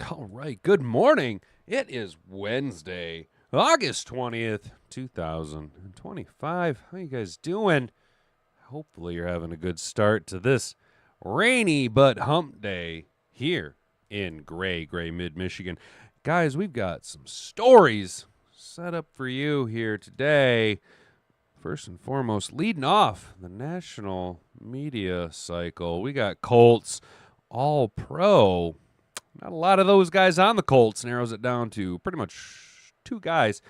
All right, good morning. It is Wednesday, August 20th, 2025. How you guys doing? Hopefully you're having a good start to this rainy but hump day here in gray mid-Michigan. Guys, we've got some stories set up for you here today. First and foremost, leading off the national media cycle, we got Colts All-Pro. Not a lot of those guys on the Colts. Narrows it down to pretty much two guys.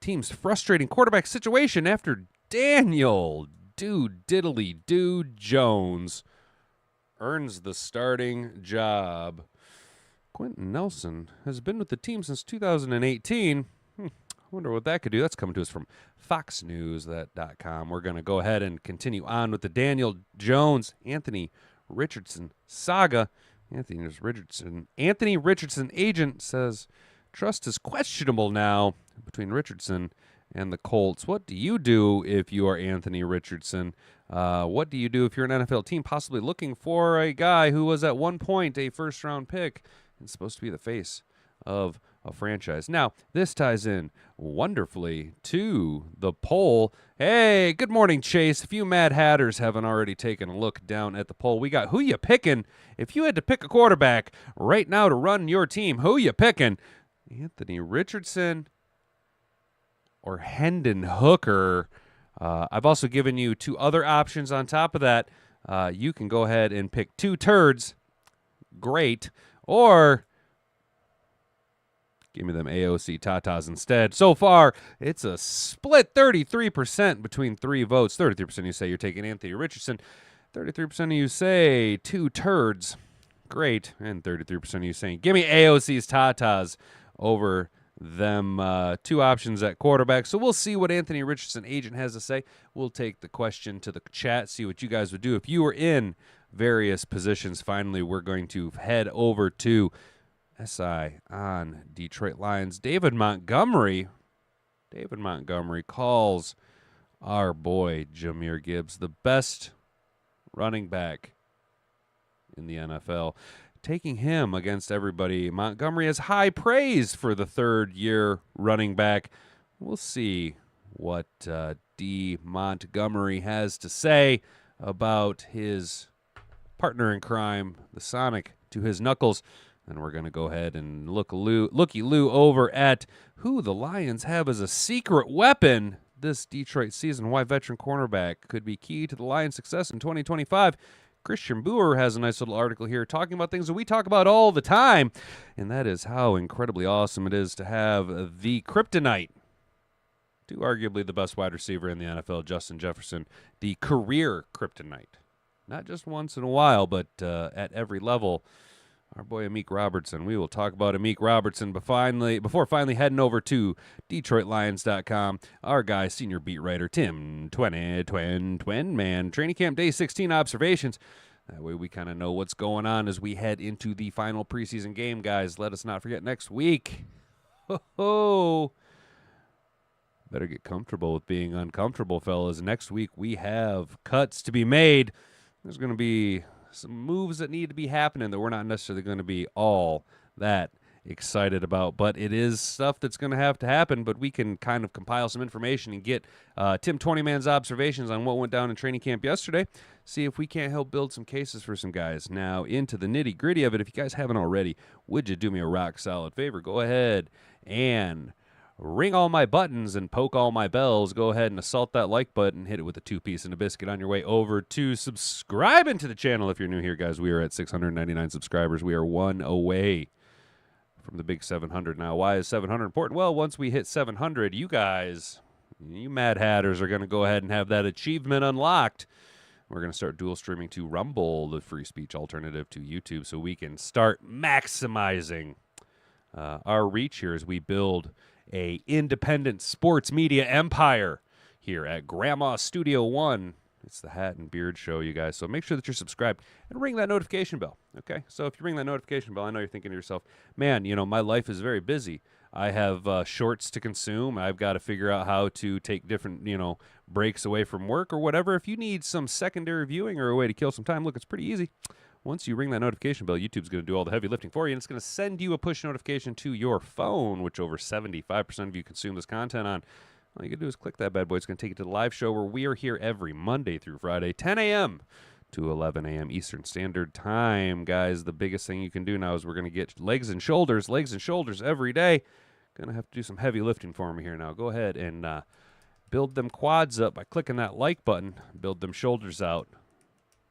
Team's frustrating quarterback situation after Daniel Diddly Jones earns the starting job. Quentin Nelson has been with the team since 2018. I wonder what that could do. That's coming to us from FoxNews.com. We're going to go ahead and continue on with the Daniel Jones, Anthony Richardson saga. Anthony Richardson agent says trust is questionable now between Richardson and the Colts. What do you do if you are Anthony Richardson? What do you do if you're an NFL team possibly looking for a guy who was at one point a first-round pick and supposed to be the face of a franchise? Now, this ties in wonderfully to the poll. Hey, good morning, Chase. If you Mad Hatters haven't already taken a look down at the poll, we got who you picking. If you had to pick a quarterback right now to run your team, who you picking? Anthony Richardson or Hendon Hooker? I've also given you two other options on top of that. You can go ahead and pick two turds. Great. Or give me them AOC Tatas instead. So far, it's a split 33% between three votes. 33% of you say you're taking Anthony Richardson. 33% of you say two turds. Great. And 33% of you saying, give me AOC's Tatas over them two options at quarterback. So we'll see what Anthony Richardson agent has to say. We'll take the question to the chat, see what you guys would do if you were in various positions. Finally, we're going to head over to SI on Detroit Lions. David Montgomery calls our boy Jahmyr Gibbs the best running back in the NFL. Taking him against everybody. Montgomery has high praise for the third-year running back. We'll see what D. Montgomery has to say about his partner in crime, the Sonic to his knuckles. And we're going to go ahead and looky-loo over at who the Lions have as a secret weapon this Detroit season. Why veteran cornerback could be key to the Lions' success in 2025. Christian Boer has a nice little article here talking about things that we talk about all the time, and that is how incredibly awesome it is to have the kryptonite to arguably the best wide receiver in the NFL, Justin Jefferson, the career kryptonite. Not just once in a while, but at every level. Our boy Amik Robertson. We will talk about Amik Robertson before finally heading over to DetroitLions.com. Our guy, senior beat writer Tim Twin, training camp day 16 observations. That way we kind of know what's going on as we head into the final preseason game, guys. Let us not forget next week. Better get comfortable with being uncomfortable, fellas. Next week we have cuts to be made. There's going to be some moves that need to be happening that we're not necessarily going to be all that excited about, but it is stuff that's going to have to happen. But we can kind of compile some information and get Tim 20-man's observations on what went down in training camp yesterday, see if we can't help build some cases for some guys. Now, into the nitty-gritty of it, if you guys haven't already, would you do me a rock-solid favor? Go ahead and ring all my buttons and poke all my bells. Go ahead and assault that like button. Hit it with a two-piece and a biscuit on your way over to subscribing to the channel. If you're new here, guys, we are at 699 subscribers. We are one away from the big 700 now. Why is 700 important? Well, once we hit 700, you guys, you Mad Hatters, are going to go ahead and have that achievement unlocked. We're going to start dual streaming to Rumble, the free speech alternative to YouTube, so we can start maximizing our reach here as we build a independent sports media empire here at Grandma Studio One. It's the Hat and Beard Show, you guys. So make sure that you're subscribed and ring that notification bell, okay? So if you ring that notification bell, I know you're thinking to yourself, man, my life is very busy. I have shorts to consume. I've got to figure out how to take different, breaks away from work or whatever. If you need some secondary viewing or a way to kill some time, look, it's pretty easy. Once you ring that notification bell, YouTube's going to do all the heavy lifting for you, and it's going to send you a push notification to your phone, which over 75% of you consume this content on. All you can do is click that bad boy. It's going to take you to the live show where we are here every Monday through Friday, 10 a.m. to 11 a.m. Eastern Standard Time. Guys, the biggest thing you can do now is we're going to get legs and shoulders every day. Going to have to do some heavy lifting for me here now. Go ahead and build them quads up by clicking that like button. Build them shoulders out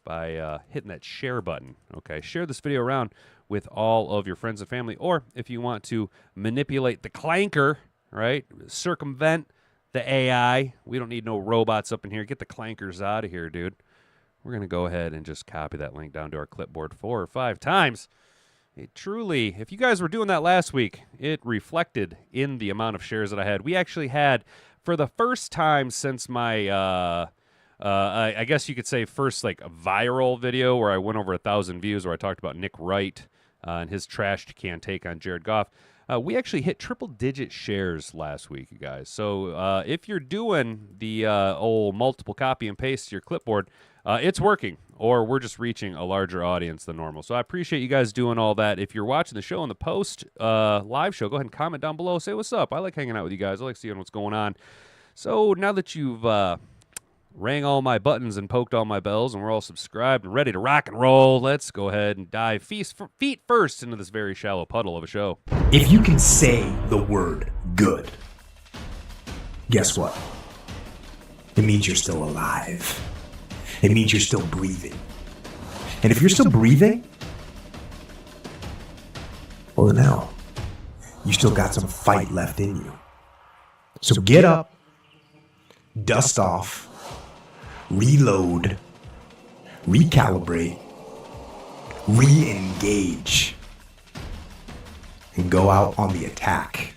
by hitting that share button. Okay, share this video around with all of your friends and family, or if you want to manipulate the clanker, right, circumvent the AI. We don't need no robots up in here. Get the clankers out of here, dude. We're going to go ahead and just copy that link down to our clipboard 4 or 5 times. It truly, if you guys were doing that last week, it reflected in the amount of shares that I had. We actually had, for the first time since my I guess you could say first like a viral video where I went over 1,000 views where I talked about Nick Wright and his trashed can take on Jared Goff. We actually hit triple-digit shares last week, you guys. So if you're doing the old multiple copy and paste to your clipboard, it's working, or we're just reaching a larger audience than normal. So I appreciate you guys doing all that. If you're watching the show in the post live show, go ahead and comment down below. Say what's up. I like hanging out with you guys. I like seeing what's going on. So now that you've rang all my buttons and poked all my bells, and we're all subscribed and ready to rock and roll, let's go ahead and dive feet first into this very shallow puddle of a show. If you can say the word good, guess what? It means you're still alive. It means you're still breathing. And if you're still breathing, well then hell, you still got some fight left in you. So get up, dust off, reload, recalibrate, re-engage, and go out on the attack.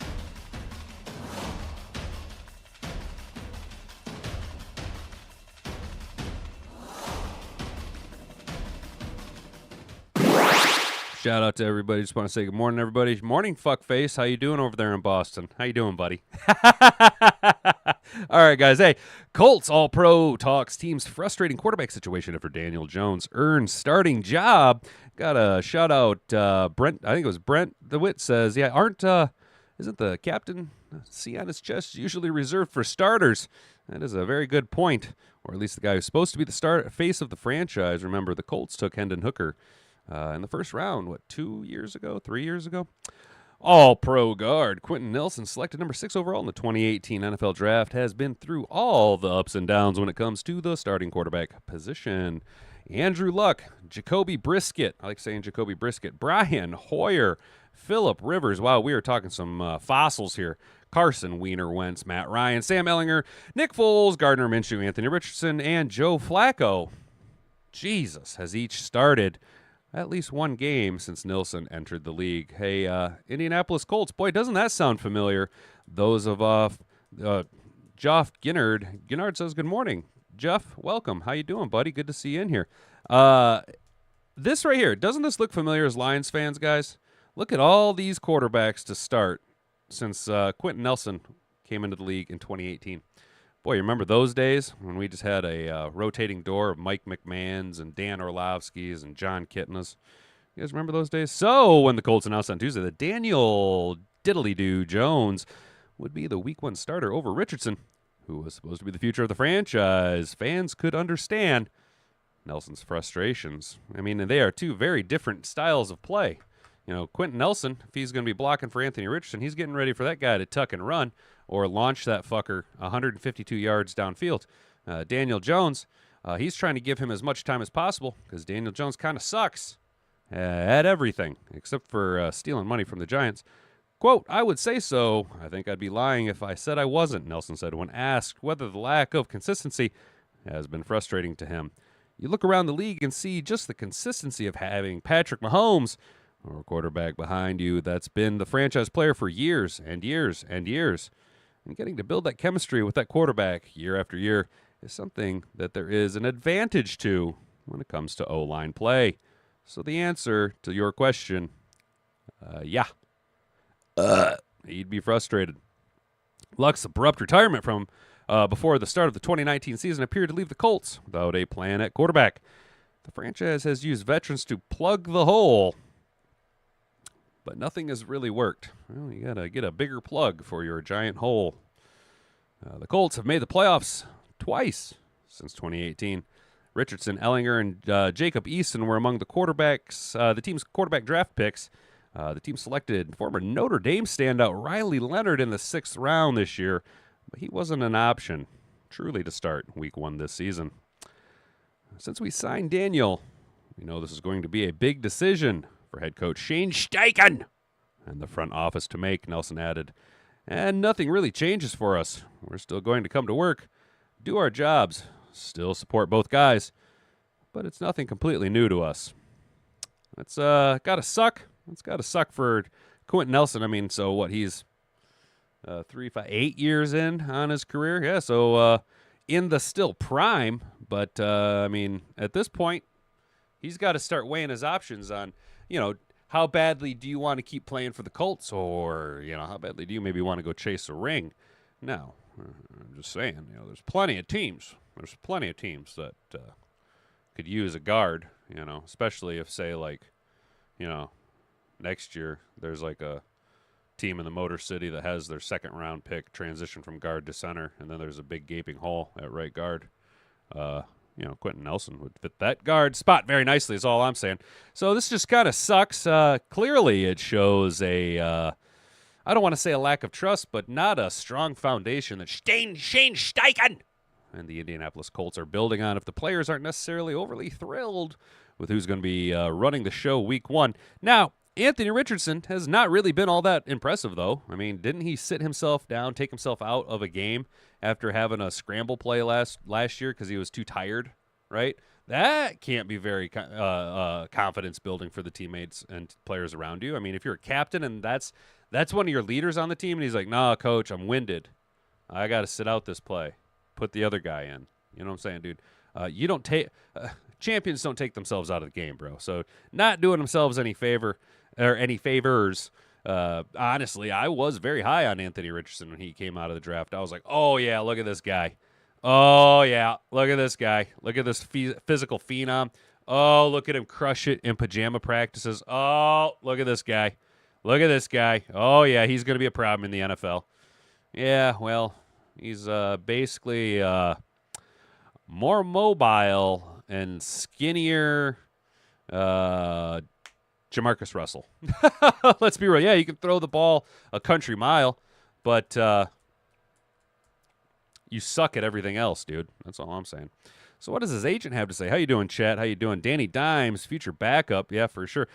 Shout out to everybody. Just want to say good morning, everybody. Morning, fuckface. How you doing over there in Boston? How you doing, buddy? All right, guys. Hey, Colts All-Pro talks team's frustrating quarterback situation after Daniel Jones earns starting job. Got a shout out. Brent, I think it was Brent DeWitt says, yeah, isn't the captain C on his chest usually reserved for starters? That is a very good point, or at least the guy who's supposed to be the face of the franchise. Remember, the Colts took Hendon Hooker in the first round, 3 years ago? All-Pro guard Quentin Nelson, selected number 6 overall in the 2018 NFL Draft, has been through all the ups and downs when it comes to the starting quarterback position. Andrew Luck, Jacoby Brisket, I like saying Jacoby Brisket, Brian Hoyer, Phillip Rivers, wow, we are talking some fossils here, Carson Wiener Wentz, Matt Ryan, Sam Ellinger, Nick Foles, Gardner Minshew, Anthony Richardson, and Joe Flacco. Jesus, has each started at least one game since Nilsson entered the league. Hey, Indianapolis Colts. Boy, doesn't that sound familiar? Those of Jeff Ginnard. Ginnard says, good morning. Jeff, welcome. How you doing, buddy? Good to see you in here. This right here, doesn't this look familiar as Lions fans, guys? Look at all these quarterbacks to start since Quentin Nelson came into the league in 2018. Boy, you remember those days when we just had a rotating door of Mike McMahons and Dan Orlovsky's and John Kitnas? You guys remember those days? So when the Colts announced on Tuesday that Daniel Diddly-Doo Jones would be the Week 1 starter over Richardson, who was supposed to be the future of the franchise, fans could understand Nelson's frustrations. I mean, they are two very different styles of play. You know, Quentin Nelson, if he's going to be blocking for Anthony Richardson, he's getting ready for that guy to tuck and run or launch that fucker 152 yards downfield. Daniel Jones, he's trying to give him as much time as possible because Daniel Jones kind of sucks at everything except for stealing money from the Giants. Quote, I would say so. I think I'd be lying if I said I wasn't, Nelson said when asked whether the lack of consistency has been frustrating to him. You look around the league and see just the consistency of having Patrick Mahomes or a quarterback behind you that's been the franchise player for years and years and years. And getting to build that chemistry with that quarterback year after year is something that there is an advantage to when it comes to O-line play. So the answer to your question, yeah. He'd be frustrated. Luck's abrupt retirement from before the start of the 2019 season appeared to leave the Colts without a plan at quarterback. The franchise has used veterans to plug the hole, but nothing has really worked. Well, you got to get a bigger plug for your giant hole. The Colts have made the playoffs twice since 2018. Richardson, Ellinger, and Jacob Eason were among the quarterbacks, the team's quarterback draft picks. The team selected former Notre Dame standout Riley Leonard in the 6th round this year, but he wasn't an option, truly, to start Week 1 this season. Since we signed Daniel, we know this is going to be a big decision for head coach Shane Steichen and the front office to make, Nelson added. And nothing really changes for us. We're still going to come to work, do our jobs, still support both guys, but it's nothing completely new to us. It's gotta suck. It's gotta suck for Quentin Nelson. I mean, so what, he's 8 years in on his career? Yeah, so in the still prime, but I mean, at this point, he's got to start weighing his options on, how badly do you want to keep playing for the Colts, or, how badly do you maybe want to go chase a ring? No, I'm just saying, there's plenty of teams. There's plenty of teams that could use a guard, especially if, say, next year there's like a team in the Motor City that has their 2nd-round pick transition from guard to center, and then there's a big gaping hole at right guard. Quentin Nelson would fit that guard spot very nicely is all I'm saying. So this just kind of sucks. Clearly it shows I don't want to say a lack of trust, but not a strong foundation that Shane Steichen and the Indianapolis Colts are building on if the players aren't necessarily overly thrilled with who's going to be running the show Week 1. Now, Anthony Richardson has not really been all that impressive, though. I mean, didn't he sit himself down, take himself out of a game after having a scramble play last year because he was too tired, right? That can't be very confidence building for the teammates and players around you. I mean, if you're a captain and that's one of your leaders on the team, and he's like, "Nah, coach, I'm winded. I got to sit out this play. Put the other guy in." You know what I'm saying, dude? You don't take champions don't take themselves out of the game, bro. So not doing themselves any favor or any favors. Honestly, I was very high on Anthony Richardson when he came out of the draft. I was like, "Oh yeah, look at this guy. Oh yeah, look at this guy. Look at this physical phenom. Oh, look at him crush it in pajama practices. Oh, look at this guy. Look at this guy. Oh yeah, he's going to be a problem in the NFL." Yeah, well, he's basically more mobile and skinnier Jamarcus Russell. Let's be real. Yeah, you can throw the ball a country mile, but you suck at everything else, dude. That's all I'm saying. So what does his agent have to say? How you doing, chat? How you doing? Danny Dimes, future backup. Yeah, for sure.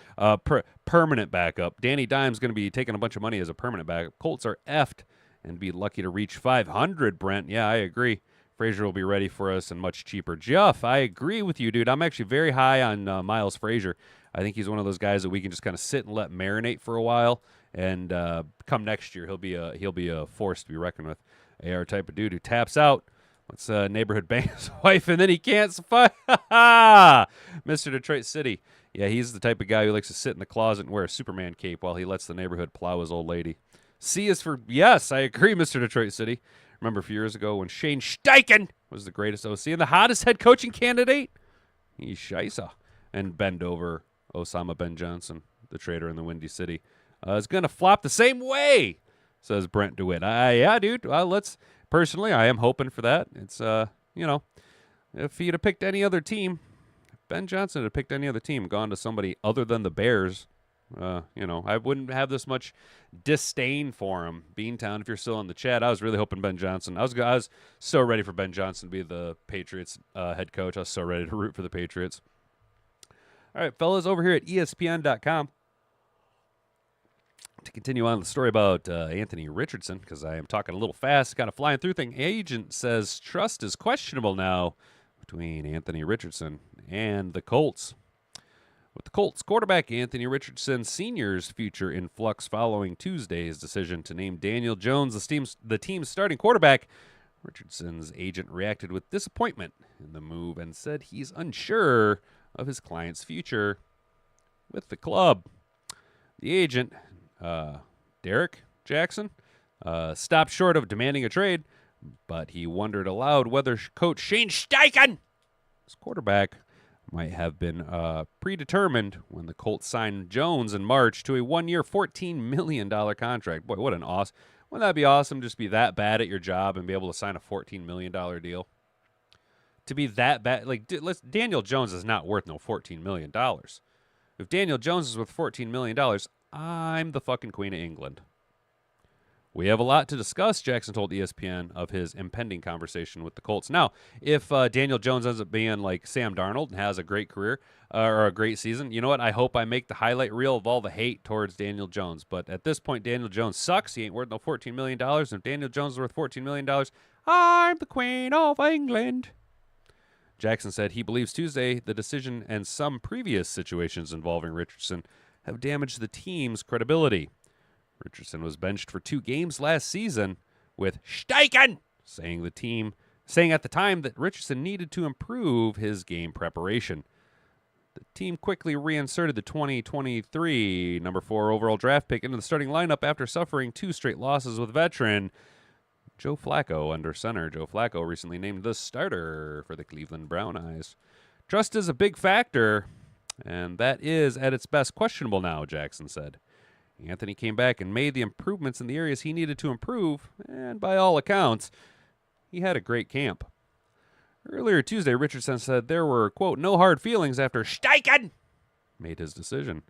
Permanent backup. Danny Dimes going to be taking a bunch of money as a permanent backup. Colts are effed and be lucky to reach 500, Brent. Yeah, I agree. Frazier will be ready for us and much cheaper. Jeff, I agree with you, dude. I'm actually very high on Miles Frazier. I think he's one of those guys that we can just kind of sit and let marinate for a while, and come next year, he'll be a force to be reckoned with. AR type of dude who taps out, what's neighborhood bang his wife, and then he can't survive. Mr. Detroit City. Yeah, he's the type of guy who likes to sit in the closet and wear a Superman cape while he lets the neighborhood plow his old lady. C is for yes, I agree, Mr. Detroit City. Remember a few years ago when Shane Steichen was the greatest OC and the hottest head coaching candidate? He's scheisse. And bend over Osama Ben Johnson, the trader in the Windy City, is going to flop the same way, says Brent DeWitt. Yeah, dude. Personally, I am hoping for that. It's, if he'd have picked any other team, Ben Johnson had picked any other team, gone to somebody other than the Bears, I wouldn't have this much disdain for him. Beantown, if you're still in the chat, I was really hoping Ben Johnson. I was so ready for Ben Johnson to be the Patriots head coach. I was so ready to root for the Patriots. All right, fellas, over here at ESPN.com. To continue on the story about Anthony Richardson, because I am talking a little fast, kind of flying through things. Agent says trust is questionable now between Anthony Richardson and the Colts. With the Colts quarterback Anthony Richardson Sr.'s future in flux following Tuesday's decision to name Daniel Jones the team's starting quarterback, Richardson's agent reacted with disappointment in the move and said he's unsure of his client's future with the club. The agent, Derek Jackson, stopped short of demanding a trade, but he wondered aloud whether coach Shane Steichen, his quarterback, might have been predetermined when the Colts signed Jones in March to a 1-year, $14 million contract. Boy, what an awesome. Wouldn't that be awesome, just be that bad at your job and be able to sign a $14 million deal? To be that bad, like, Daniel Jones is not worth no $14 million. If Daniel Jones is worth $14 million, I'm the fucking Queen of England. We have a lot to discuss, Jackson told ESPN of his impending conversation with the Colts. Now, if Daniel Jones ends up being like Sam Darnold and has a great career or a great season, you know what? I hope I make the highlight reel of all the hate towards Daniel Jones. But at this point, Daniel Jones sucks. He ain't worth no $14 million. And if Daniel Jones is worth $14 million, I'm the Queen of England. Jackson said he believes Tuesday the decision and some previous situations involving Richardson have damaged the team's credibility. Richardson was benched for 2 games last season with Steichen saying at the time that Richardson needed to improve his game preparation. The team quickly reinserted the 2023 number 4 overall draft pick into the starting lineup after suffering 2 straight losses with veteran Joe Flacco under center. Joe Flacco recently named the starter for the Cleveland Brown Eyes. Trust is a big factor, and that is at its best questionable now, Jackson said. Anthony came back and made the improvements in the areas he needed to improve, and by all accounts, he had a great camp. Earlier Tuesday, Richardson said there were, quote, no hard feelings after Steichen made his decision.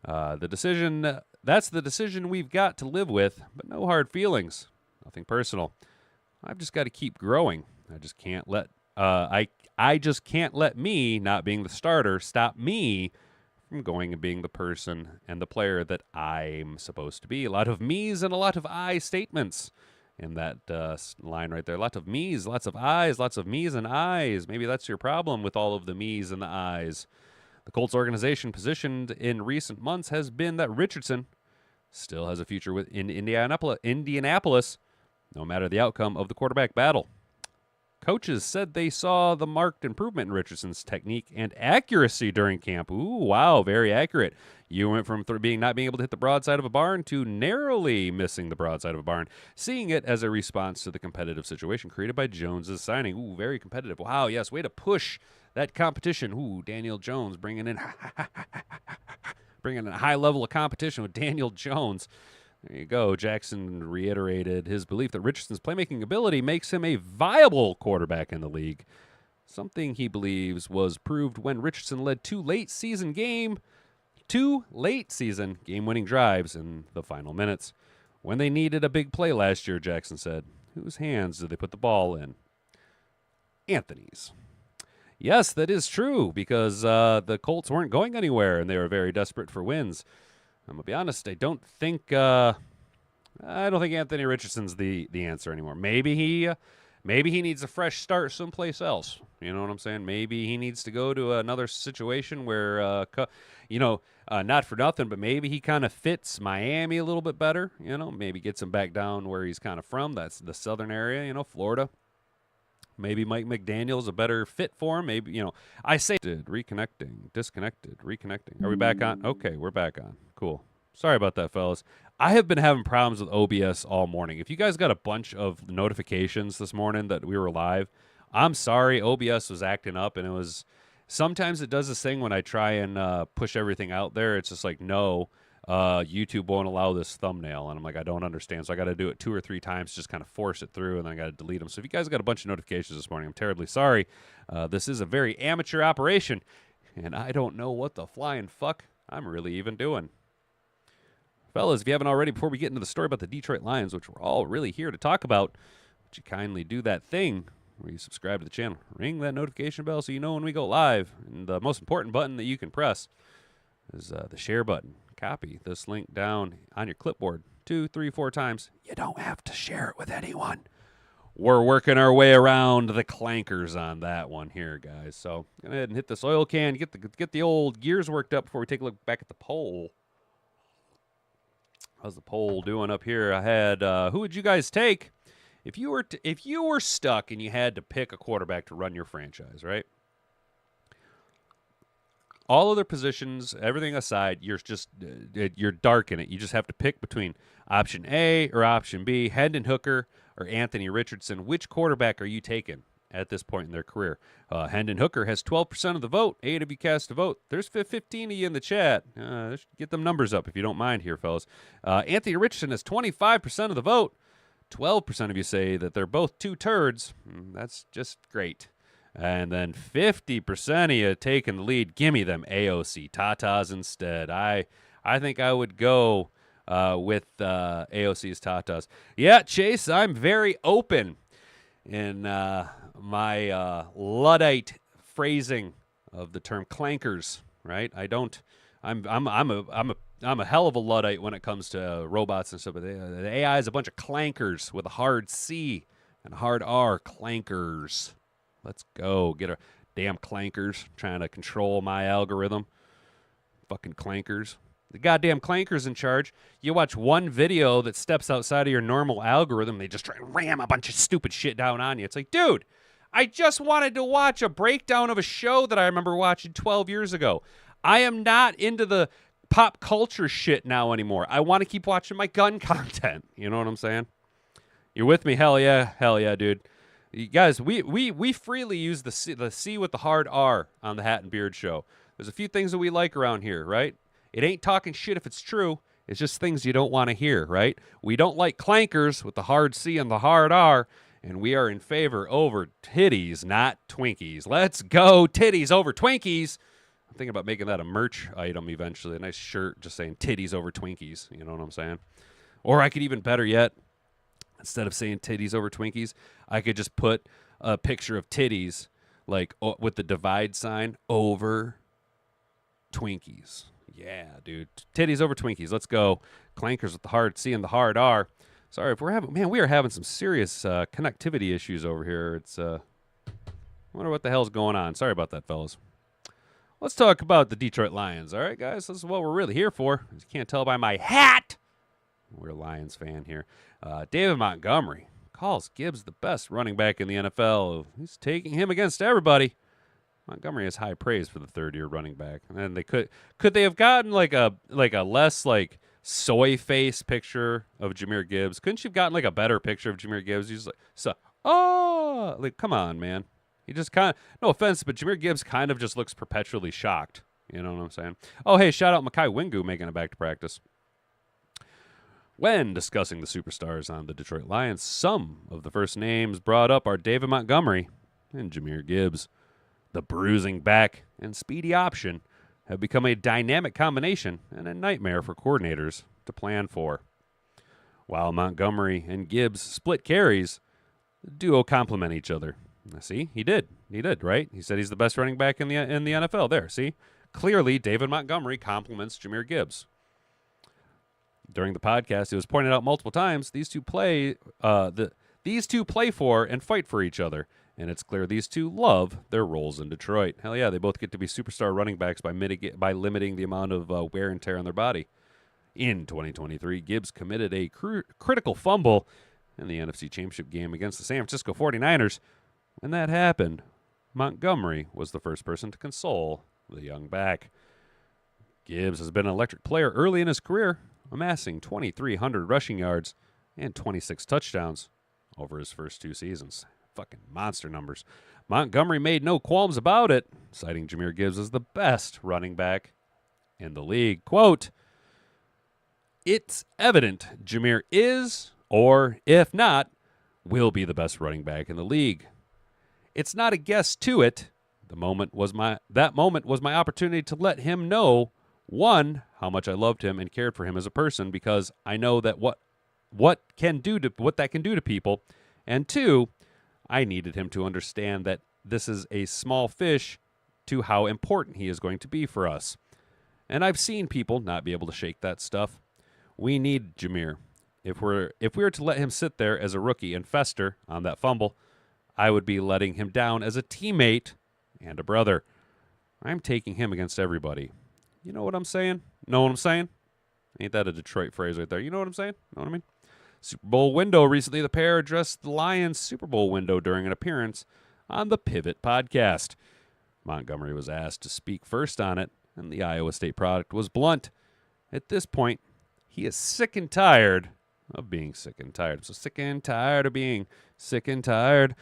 That's the decision we've got to live with, but no hard feelings. Nothing personal. I've just got to keep growing. I just can't let I just can't let me not being the starter stop me from going and being the person and the player that I'm supposed to be. A lot of me's and a lot of I statements in that line right there. A lot of me's, lots of I's, lots of me's and I's. Maybe that's your problem with all of the me's and the I's. The Colts organization positioned in recent months has been that Richardson still has a future in Indianapolis, no matter the outcome of the quarterback battle. Coaches said they saw the marked improvement in Richardson's technique and accuracy during camp. Ooh, wow, very accurate. You went from not being able to hit the broadside of a barn to narrowly missing the broadside of a barn, seeing it as a response to the competitive situation created by Jones's signing. Ooh, very competitive. Wow, yes, way to push that competition. Ooh, Daniel Jones bringing in a high level of competition with Daniel Jones. There you go. Jackson reiterated his belief that Richardson's playmaking ability makes him a viable quarterback in the league, something he believes was proved when Richardson led 2 late season game-winning drives in the final minutes. When they needed a big play last year, Jackson said, whose hands did they put the ball in? Anthony's. Yes, that is true, because the Colts weren't going anywhere, and they were very desperate for wins. I'm going to be honest, I don't think Anthony Richardson's the answer anymore. Maybe he needs a fresh start someplace else. You know what I'm saying? Maybe he needs to go to another situation where, not for nothing, but maybe he kind of fits Miami a little bit better. You know, maybe gets him back down where he's kind of from. That's the southern area, Florida. Maybe Mike McDaniel's a better fit for him. Maybe, I say reconnecting, disconnected, reconnecting. Are we back on? Okay, we're back on. Cool. Sorry about that, fellas. I have been having problems with OBS all morning. If you guys got a bunch of notifications this morning that we were live, I'm sorry. OBS was acting up, and sometimes it does this thing when I try and push everything out there. It's just like, no, YouTube won't allow this thumbnail. And I'm like, I don't understand. So I got to do it 2 or 3 times, just kind of force it through, and then I got to delete them. So if you guys got a bunch of notifications this morning, I'm terribly sorry. This is a very amateur operation, and I don't know what the flying fuck I'm really even doing. Fellas, if you haven't already, before we get into the story about the Detroit Lions, which we're all really here to talk about, would you kindly do that thing where you subscribe to the channel, ring that notification bell so you know when we go live. And the most important button that you can press is the share button. Copy this link down on your clipboard 2, 3, 4 times. You don't have to share it with anyone. We're working our way around the clankers on that one here, guys. So go ahead and hit this oil can, get the old gears worked up before we take a look back at the poll. How's the poll doing up here? I had who would you guys take if you were stuck and you had to pick a quarterback to run your franchise, right? All other positions, everything aside, you're dark in it. You just have to pick between option A or option B, Hendon Hooker or Anthony Richardson. Which quarterback are you taking? at this point in their career. Hendon Hooker has 12% of the vote. 8 of you cast a vote. There's 15 of you in the chat. Get them numbers up if you don't mind here, fellas. Anthony Richardson has 25% of the vote. 12% of you say that they're both two turds. That's just great. And then 50% of you taking the lead. Give me them AOC Tatas instead. I think I would go with AOC's Tatas. Yeah, Chase, I'm very open in my Luddite phrasing of the term clankers. Right? I'm a hell of a Luddite when it comes to robots and stuff. But the AI is a bunch of clankers with a hard C and a hard R. Clankers. Let's go. Get a damn clankers trying to control my algorithm. Fucking clankers. The goddamn clankers in charge. You watch one video that steps outside of your normal algorithm, they just try and ram a bunch of stupid shit down on you. It's like, dude, I just wanted to watch a breakdown of a show that I remember watching 12 years ago. I am not into the pop culture shit now anymore. I want to keep watching my gun content. You know what I'm saying? You're with me? Hell yeah, dude. You guys, we freely use the C with the hard R on the Hat and Beard Show. There's a few things that we like around here, right? It ain't talking shit if it's true. It's just things you don't want to hear, right? We don't like clankers with the hard C and the hard R, and we are in favor over titties, not Twinkies. Let's go, titties over Twinkies. I'm thinking about making that a merch item eventually, a nice shirt just saying titties over Twinkies. You know what I'm saying? Or I could even better yet, instead of saying titties over Twinkies, I could just put a picture of titties, like with the divide sign, over Twinkies. Yeah, dude. Titties over Twinkies. Let's go. Clankers with the hard C and the hard R. Sorry if we are having some serious connectivity issues over here. I wonder what the hell's going on. Sorry about that, fellas. Let's talk about the Detroit Lions. All right, guys, this is what we're really here for. As you can't tell by my hat, we're a Lions fan here. David Montgomery calls Gibbs the best running back in the NFL. He's taking him against everybody. Montgomery has high praise for the third-year running back. And they could they have gotten like a less like soy face picture of Jahmyr Gibbs? Couldn't you have gotten like a better picture of Jahmyr Gibbs? He's like, come on, man. He just kind of, no offense, but Jahmyr Gibbs kind of just looks perpetually shocked. You know what I'm saying? Oh, hey, shout out Mekhi Wingu making it back to practice. When discussing the superstars on the Detroit Lions, some of the first names brought up are David Montgomery and Jahmyr Gibbs. The bruising back and speedy option have become a dynamic combination and a nightmare for coordinators to plan for. While Montgomery and Gibbs split carries, the duo complement each other. See, he did, right? He said he's the best running back in the NFL. There, see? Clearly, David Montgomery compliments Jahmyr Gibbs. During the podcast, it was pointed out multiple times these two play for and fight for each other. And it's clear these two love their roles in Detroit. Hell yeah, they both get to be superstar running backs by limiting the amount of wear and tear on their body. In 2023, Gibbs committed a critical fumble in the NFC Championship game against the San Francisco 49ers. When that happened, Montgomery was the first person to console the young back. Gibbs has been an electric player early in his career, amassing 2,300 rushing yards and 26 touchdowns over his first 2 seasons. Fucking monster numbers. Montgomery made no qualms about it, citing Jahmyr Gibbs as the best running back in the league. Quote, "It's evident Jahmyr is, or if not, will be the best running back in the league. It's not a guess to it. That moment was my opportunity to let him know, one, how much I loved him and cared for him as a person, because I know that what that can do to people, and two, I needed him to understand that this is a small fish to how important he is going to be for us. And I've seen people not be able to shake that stuff. We need Jahmyr. If we were to let him sit there as a rookie and fester on that fumble, I would be letting him down as a teammate and a brother. I'm taking him against everybody." You know what I'm saying? Know what I'm saying? Ain't that a Detroit phrase right there? You know what I'm saying? Know what I mean? Super Bowl window. Recently, the pair addressed the Lions' Super Bowl window during an appearance on the Pivot podcast. Montgomery was asked to speak first on it, and the Iowa State product was blunt. At this point, he is sick and tired of being sick and tired. So sick and tired of being sick and tired.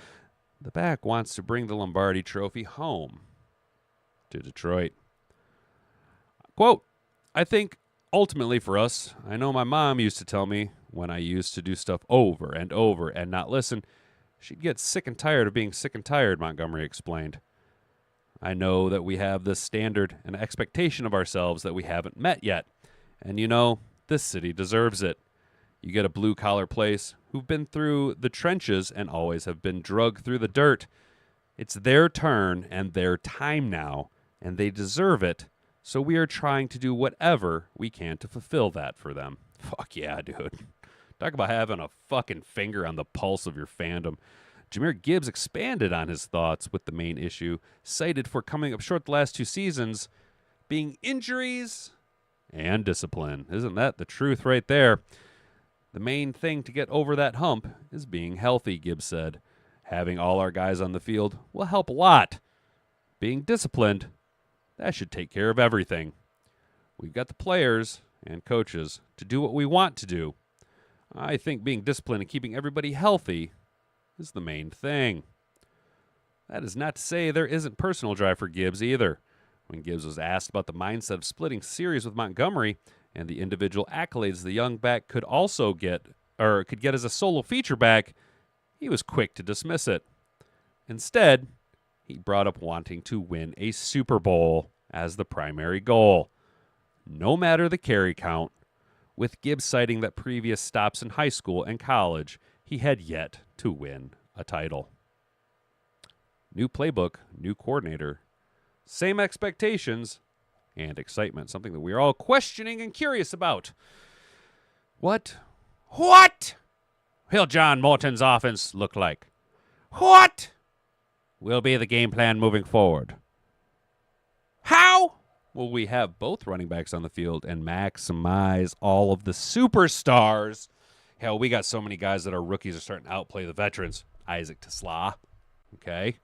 The back wants to bring the Lombardi Trophy home to Detroit. Quote, I think ultimately for us, I know my mom used to tell me when I used to do stuff over and over and not listen, she'd get sick and tired of being sick and tired, Montgomery explained. I know that we have this standard and expectation of ourselves that we haven't met yet. And you know, this city deserves it. You get a blue-collar place who've been through the trenches and always have been drugged through the dirt. It's their turn and their time now, and they deserve it. So we are trying to do whatever we can to fulfill that for them. Fuck yeah, dude. Talk about having a fucking finger on the pulse of your fandom. Jahmyr Gibbs expanded on his thoughts with the main issue, cited for coming up short the last 2 seasons, being injuries and discipline. Isn't that the truth right there? The main thing to get over that hump is being healthy, Gibbs said. Having all our guys on the field will help a lot. Being disciplined, that should take care of everything. We've got the players and coaches to do what we want to do. I think being disciplined and keeping everybody healthy is the main thing. That is not to say there isn't personal drive for Gibbs either. When Gibbs was asked about the mindset of splitting series with Montgomery and the individual accolades the young back could get as a solo feature back, he was quick to dismiss it. Instead, he brought up wanting to win a Super Bowl as the primary goal, no matter the carry count, with Gibbs citing that previous stops in high school and college, he had yet to win a title. New playbook, new coordinator, same expectations and excitement, something that we are all questioning and curious about. What will John Morton's offense look like? What will be the game plan moving forward? How will we have both running backs on the field and maximize all of the superstars? Hell, we got so many guys that are rookies are starting to outplay the veterans. Isaac Tesla. Okay.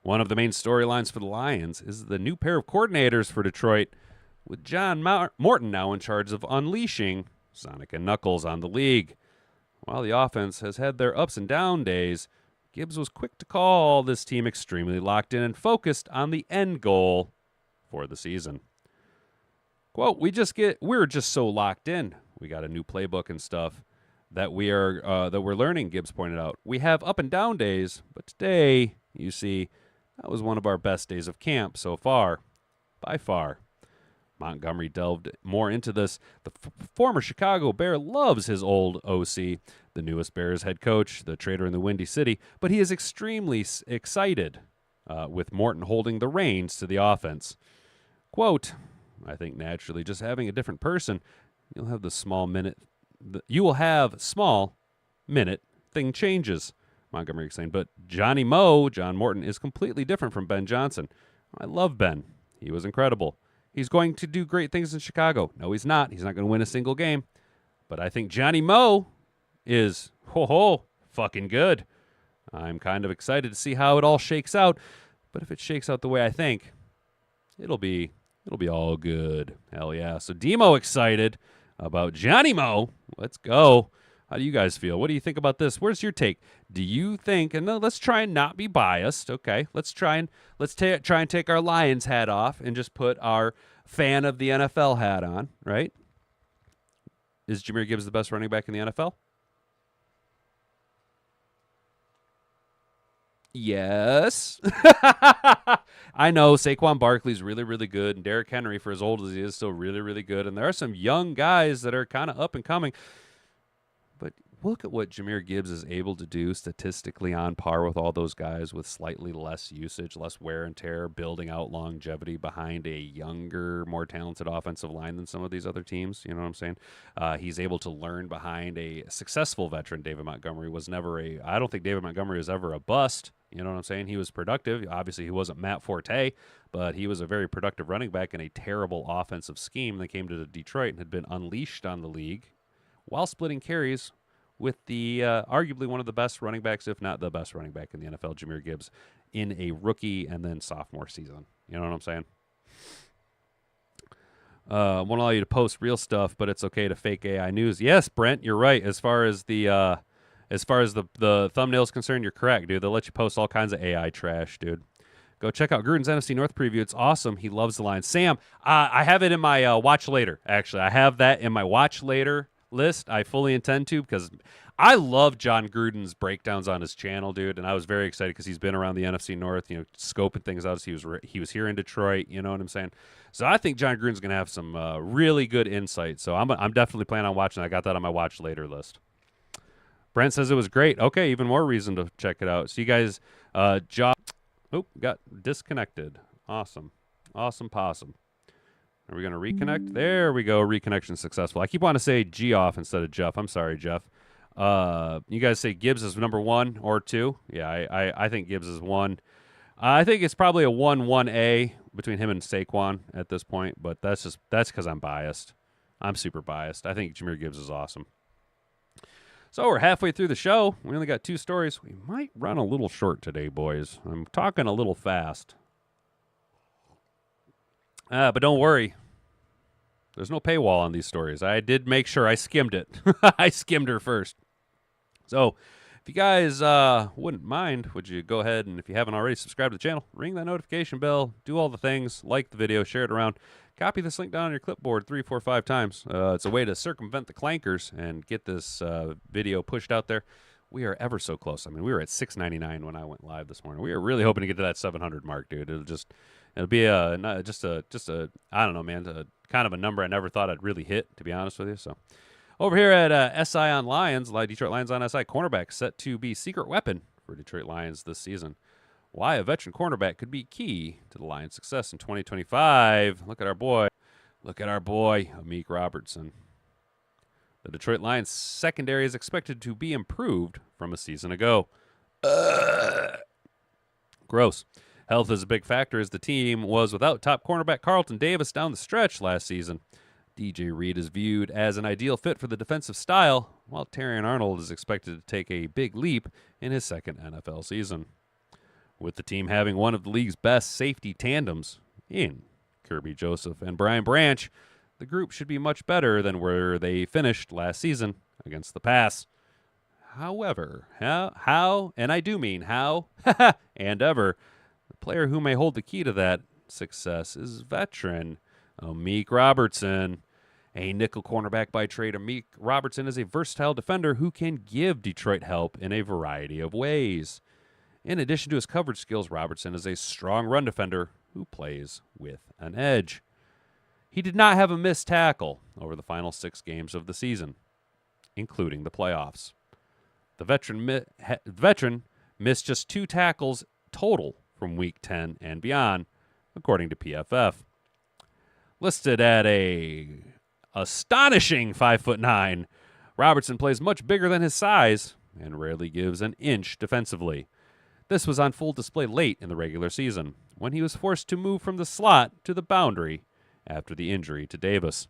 One of the main storylines for the Lions is the new pair of coordinators for Detroit, with John Morton now in charge of unleashing Sonic and Knuckles on the league. While the offense has had their ups and down days, Gibbs was quick to call this team extremely locked in and focused on the end goal for the season. Quote, we're just so locked in. We got a new playbook and stuff that we're learning, Gibbs pointed out. We have up and down days, but today, you see, that was one of our best days of camp so far, by far. Montgomery delved more into this. The former Chicago Bear loves his old OC, the newest Bears head coach, the trader in the Windy City, but he is extremely excited with Morton holding the reins to the offense. Quote, I think naturally just having a different person, you will have small minute thing changes, Montgomery explained. But John Morton, is completely different from Ben Johnson. I love Ben. He was incredible. He's going to do great things in Chicago. No, he's not. He's not going to win a single game. But I think Johnny Moe is, fucking good. I'm kind of excited to see how it all shakes out. But if it shakes out the way I think, it'll be all good. Hell yeah. So Demo excited about Johnny Moe. Let's go. How do you guys feel? What do you think about this? Where's your take? Do you think, and let's try and not be biased, okay? Let's try and take our Lions hat off and just put our fan of the NFL hat on, right? Is Jahmyr Gibbs the best running back in the NFL? Yes. I know Saquon Barkley's really, really good, and Derrick Henry, for as old as he is, still really, really good. And there are some young guys that are kind of up and coming. But look at what Jahmyr Gibbs is able to do statistically on par with all those guys with slightly less usage, less wear and tear, building out longevity behind a younger, more talented offensive line than some of these other teams. You know what I'm saying? He's able to learn behind a successful veteran. I don't think David Montgomery was ever a bust. You know what I'm saying? He was productive. Obviously, he wasn't Matt Forte, but he was a very productive running back in a terrible offensive scheme that came to Detroit and had been unleashed on the league while splitting carries with the arguably one of the best running backs, if not the best running back in the NFL, Jahmyr Gibbs, in a rookie and then sophomore season. You know what I'm saying? Won't allow you to post real stuff, but it's okay to fake AI news. Yes, Brent, you're right. As far as the As far as the thumbnail's concerned, you're correct, dude. They'll let you post all kinds of AI trash, dude. Go check out Gruden's NFC North preview. It's awesome. He loves the Lions. Sam, I have it in my watch later, actually. I have that in my watch later list. I fully intend to because I love John Gruden's breakdowns on his channel, dude, and I was very excited because he's been around the NFC North, scoping things out. He was here in Detroit, you know what I'm saying? So I think John Gruden's going to have some really good insight. So I'm definitely planning on watching. I got that on my watch later list. Brent says it was great. Okay, even more reason to check it out. So you guys, got disconnected. Awesome. Awesome possum. Are we going to reconnect? There we go. Reconnection successful. I keep wanting to say G off instead of Jeff. I'm sorry, Jeff. You guys say Gibbs is number 1 or 2. Yeah, I think Gibbs is 1. I think it's probably a 1-1A between him and Saquon at this point, but that's because I'm biased. I'm super biased. I think Jahmyr Gibbs is awesome. So we're halfway through the show. We only got 2 stories. We might run a little short today, boys. I'm talking a little fast. But don't worry. There's no paywall on these stories. I did make sure I skimmed it. I skimmed her first. So if you guys wouldn't mind, would you go ahead and, if you haven't already, subscribe to the channel, ring that notification bell, do all the things, like the video, share it around. Copy this link down on your clipboard 3, 4, 5 times. It's a way to circumvent the clankers and get this video pushed out there. We are ever so close. I mean, we were at 699 when I went live this morning. We are really hoping to get to that 700 mark, dude. It'll be just a I don't know, man, kind of a number I never thought I'd really hit, to be honest with you. So over here at SI on Lions, Detroit Lions on SI, cornerback set to be secret weapon for Detroit Lions this season. Why a veteran cornerback could be key to the Lions' success in 2025. Look at our boy, Amik Robertson. The Detroit Lions' secondary is expected to be improved from a season ago. Gross. Health is a big factor as the team was without top cornerback Carlton Davis down the stretch last season. DJ Reed is viewed as an ideal fit for the defensive style, while Terrion Arnold is expected to take a big leap in his second NFL season. With the team having one of the league's best safety tandems in Kirby Joseph and Brian Branch, the group should be much better than where they finished last season against the pass. However, how, and I do mean how, and ever, the player who may hold the key to that success is veteran Amik Robertson. A nickel cornerback by trade, Amik Robertson is a versatile defender who can give Detroit help in a variety of ways. In addition to his coverage skills, Robertson is a strong run defender who plays with an edge. He did not have a missed tackle over the final 6 games of the season, including the playoffs. The veteran missed just 2 tackles total from Week 10 and beyond, according to PFF. Listed at a astonishing 5'9", Robertson plays much bigger than his size and rarely gives an inch defensively. This was on full display late in the regular season, when he was forced to move from the slot to the boundary after the injury to Davis.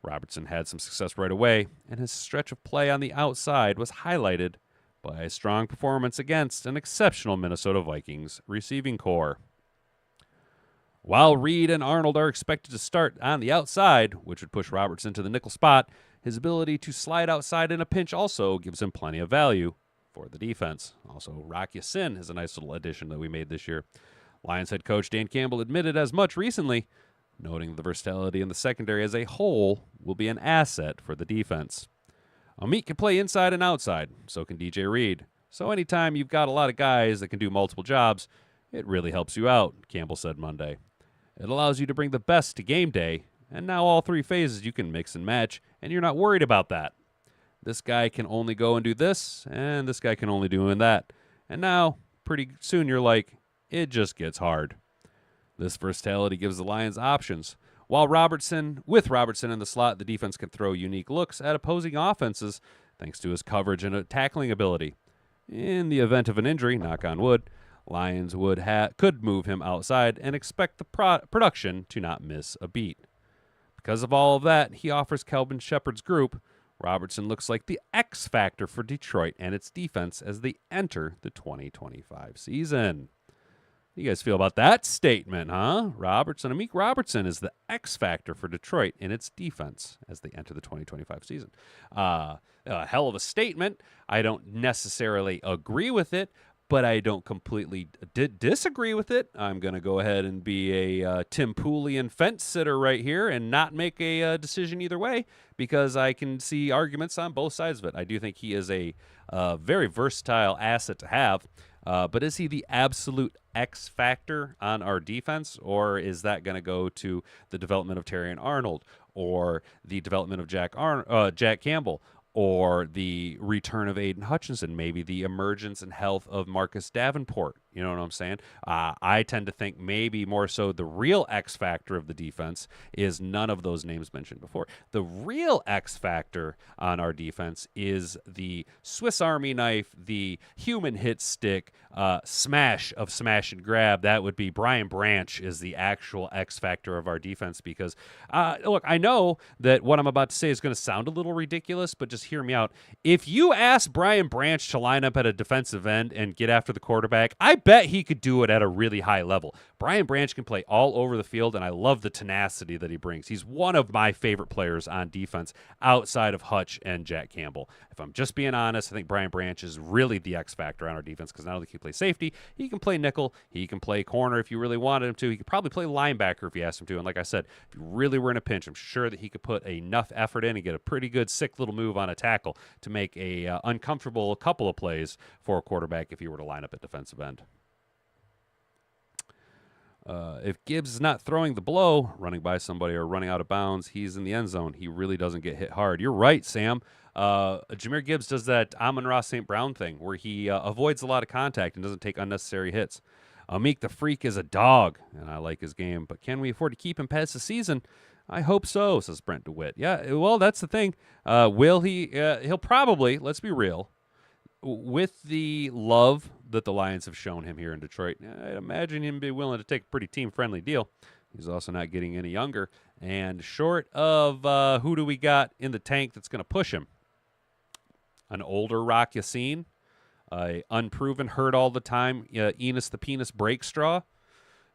Robertson had some success right away, and his stretch of play on the outside was highlighted by a strong performance against an exceptional Minnesota Vikings receiving corps. While Reed and Arnold are expected to start on the outside, which would push Robertson to the nickel spot, his ability to slide outside in a pinch also gives him plenty of value for the defense. Also, Rock Ya-Sin is a nice little addition that we made this year. Lions head coach Dan Campbell admitted as much recently, noting the versatility in the secondary as a whole will be an asset for the defense. Amik can play inside and outside, so can DJ Reed. So anytime you've got a lot of guys that can do multiple jobs, it really helps you out, Campbell said Monday. It allows you to bring the best to game day, and now all 3 phases you can mix and match, and you're not worried about that. This guy can only go and do this, and this guy can only do that. And now, pretty soon you're like, it just gets hard. This versatility gives the Lions options. While with Robertson in the slot, the defense can throw unique looks at opposing offenses thanks to his coverage and tackling ability. In the event of an injury, knock on wood, Lions could move him outside and expect the production to not miss a beat. Because of all of that, he offers Kelvin Shepard's group. Robertson looks like the X factor for Detroit and its defense as they enter the 2025 season. you guys feel about that statement, huh? Amik Robertson is the X factor for Detroit in its defense as they enter the 2025 season. A hell of a statement. I don't necessarily agree with it, but I don't completely disagree with it. I'm going to go ahead and be a Tim Poolian fence sitter right here and not make a decision either way because I can see arguments on both sides of it. I do think he is a very versatile asset to have, but is he the absolute X factor on our defense, or is that going to go to the development of Terrion Arnold or the development of Jack Campbell? Or the return of Aiden Hutchinson, maybe the emergence and health of Marcus Davenport. You know what I'm saying? I tend to think maybe more so the real X factor of the defense is none of those names mentioned before. The real X factor on our defense is the Swiss Army knife, the human hit stick, smash and grab. That would be Brian Branch is the actual X factor of our defense because, look, I know that what I'm about to say is going to sound a little ridiculous, but just hear me out. If you ask Brian Branch to line up at a defensive end and get after the quarterback, I bet he could do it at a really high level. Brian Branch can play all over the field, and I love the tenacity that he brings. He's one of my favorite players on defense outside of Hutch and Jack Campbell. If I'm just being honest, I think Brian Branch is really the X factor on our defense because not only can he play safety, he can play nickel, he can play corner if you really wanted him to. He could probably play linebacker if you asked him to. And like I said, if you really were in a pinch, I'm sure that he could put enough effort in and get a pretty good sick little move on a tackle to make a uncomfortable couple of plays for a quarterback if he were to line up at defensive end. If Gibbs is not throwing the blow, running by somebody or running out of bounds, he's in the end zone. He really doesn't get hit hard. You're right, Sam. Jahmyr Gibbs does that Amon-Ra St. Brown thing where he avoids a lot of contact and doesn't take unnecessary hits. Amik the Freak is a dog, and I like his game, but can we afford to keep him past the season? I hope so, says Brent DeWitt. Yeah, well, that's the thing. Will he? He'll probably, let's be real, with the love that the Lions have shown him here in Detroit, I'd imagine him be willing to take a pretty team-friendly deal. He's also not getting any younger. And short of who do we got in the tank that's going to push him? An older Rock Yassin, unproven, hurt all the time, Enos the Penis break straw.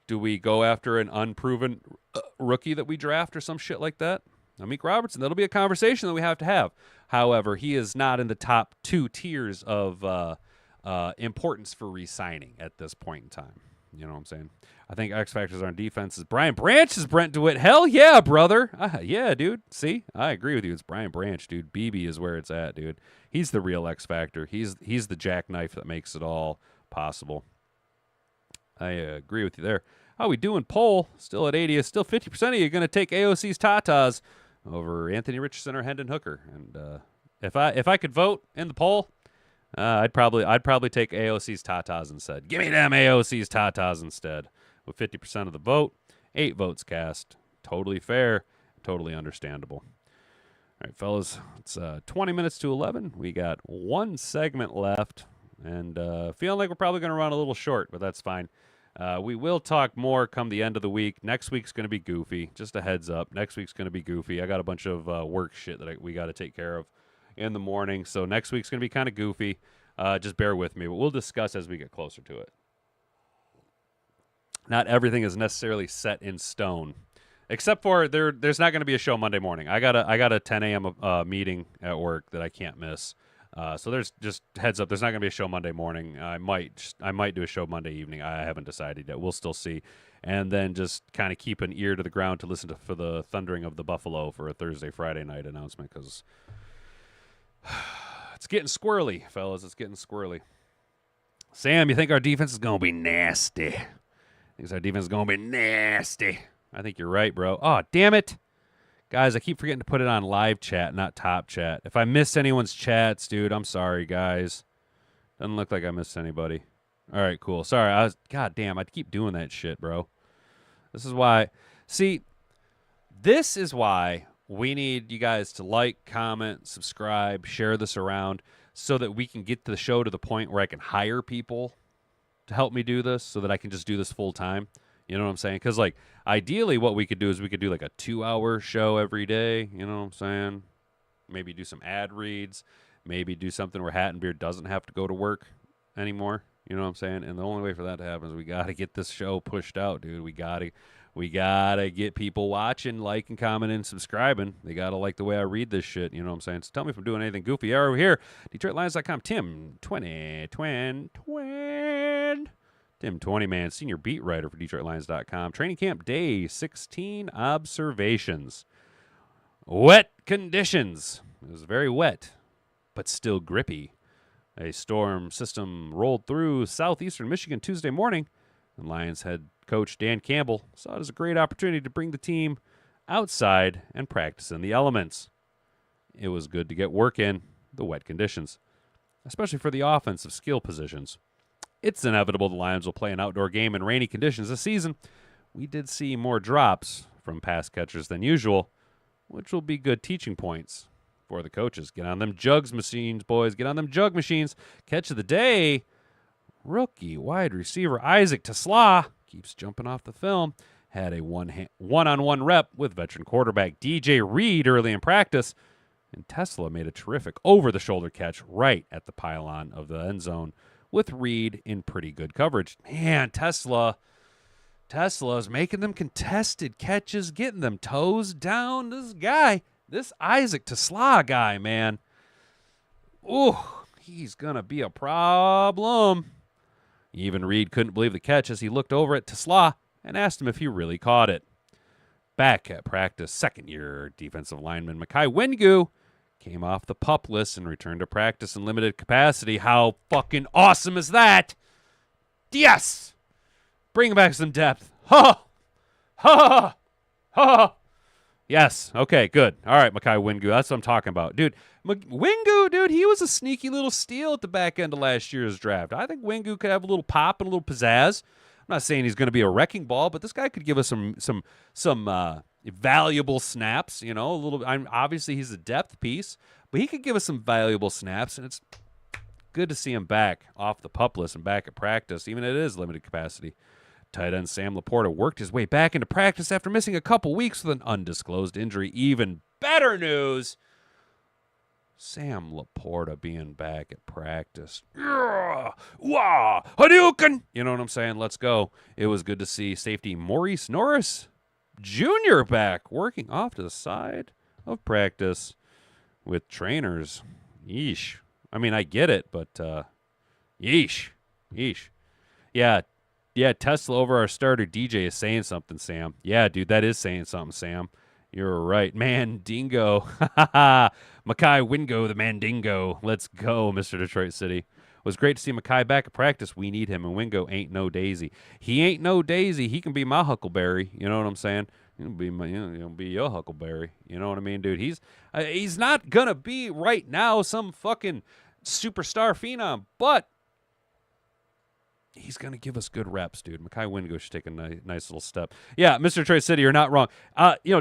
Do we go after an unproven rookie that we draft or some shit like that? Amik Robertson, that'll be a conversation that we have to have. However, he is not in the top 2 tiers of importance for re-signing at this point in time. You know what I'm saying? I think X factors on defense is Brian Branch is Brent DeWitt. Hell yeah, brother. Yeah, dude. See, I agree with you. It's Brian Branch, dude. BB is where it's at, dude. He's the real X factor. He's the jackknife that makes it all possible. I agree with you there. How we doing, poll? Still at 80. Still 50% of you are going to take AOC's Tatas over Anthony Richardson or Hendon Hooker. And if I could vote in the poll, I'd probably take AOC's Tatas instead. Give me them AOC's Tatas instead. With 50% of the vote, 8 votes cast. Totally fair, totally understandable. All right, fellas, it's 20 minutes to 11. We got one segment left, and feeling like we're probably going to run a little short, but that's fine. We will talk more come the end of the week. Next week's going to be goofy. Just a heads up. Next week's going to be goofy. I got a bunch of work shit that we got to take care of in the morning. So next week's going to be kind of goofy. Just bear with me. But we'll discuss as we get closer to it. Not everything is necessarily set in stone. Except for there's not going to be a show Monday morning. I got a 10 a.m. Meeting at work that I can't miss. So there's just heads up. There's not going to be a show Monday morning. I might do a show Monday evening. I haven't decided yet. We'll still see. And then just kind of keep an ear to the ground to listen for the thundering of the buffalo for a Thursday, Friday night announcement because it's getting squirrely, fellas. It's getting squirrely. Sam, you think our defense is going to be nasty? Thinks our defense is going to be nasty. I think you're right, bro. Oh, damn it. Guys, I keep forgetting to put it on live chat, not top chat. If I missed anyone's chats, dude, I'm sorry, guys. Doesn't look like I missed anybody. All right, cool. Sorry, God damn, I keep doing that shit, bro. This is why. See, this is why we need you guys to like, comment, subscribe, share this around so that we can get the show to the point where I can hire people to help me do this so that I can just do this full time. You know what I'm saying? Because, like, ideally what we could do is we could do, like, a 2-hour show every day. You know what I'm saying? Maybe do some ad reads. Maybe do something where Hat and Beard doesn't have to go to work anymore. You know what I'm saying? And the only way for that to happen is we got to get this show pushed out, dude. We gotta get people watching, liking, commenting, subscribing. They gotta like the way I read this shit. You know what I'm saying? So tell me if I'm doing anything goofy. Yeah, over here, DetroitLions.com. Tim 20, man, senior beat writer for DetroitLions.com. Training camp day 16 observations. Wet conditions. It was very wet, but still grippy. A storm system rolled through southeastern Michigan Tuesday morning, and Lions head coach Dan Campbell saw it as a great opportunity to bring the team outside and practice in the elements. It was good to get work in the wet conditions, especially for the offensive skill positions. It's inevitable the Lions will play an outdoor game in rainy conditions this season. We did see more drops from pass catchers than usual, which will be good teaching points for the coaches. Get on them jugs machines, boys. Get on them jug machines. Catch of the day, rookie wide receiver Isaac Tesla keeps jumping off the film. Had a one-on-one rep with veteran quarterback DJ Reed early in practice, and Tesla made a terrific over-the-shoulder catch right at the pylon of the end zone with Reed in pretty good coverage. Man, Tesla's making them contested catches, getting them toes down. This Isaac Tesla guy, man. Ooh, he's going to be a problem. Even Reed couldn't believe the catch as he looked over at Tesla and asked him if he really caught it. Back at practice, second-year defensive lineman Mekhi Wingu came off the PUP list and returned to practice in limited capacity. How fucking awesome is that? Yes! Bring back some depth. Ha! Ha! Ha! Yes. Okay, good. All right, Mekhi Wingu. That's what I'm talking about. Dude, Wingu, dude, he was a sneaky little steal at the back end of last year's draft. I think Wingu could have a little pop and a little pizzazz. I'm not saying he's going to be a wrecking ball, but this guy could give us some valuable snaps. You know, a little. Obviously, he's a depth piece, but he could give us some valuable snaps, and it's good to see him back off the PUP list and back at practice, even if it is limited capacity. Tight end Sam Laporta worked his way back into practice after missing a couple weeks with an undisclosed injury. Even better news, Sam Laporta being back at practice. Wah! Hadouken! You know what I'm saying? Let's go. It was good to see safety Maurice Norris Jr. back, working off to the side of practice with trainers. Yeesh. I mean, I get it, but yeesh. Yeah, Tesla over our starter DJ is saying something, Sam. Yeah, dude, that is saying something, Sam. You're right. Mandingo. Mekhi Wingo, the Mandingo. Let's go, Mr. Detroit City. It was great to see Mekhi back at practice. We need him, and Wingo ain't no daisy. He ain't no daisy. He can be my Huckleberry. You know what I'm saying? He'll be your Huckleberry. You know what I mean, dude? He's not going to be right now some fucking superstar phenom, but he's going to give us good reps, dude. Mekhi Wingo should take a nice little step. Yeah, Mr. Detroit City, you're not wrong.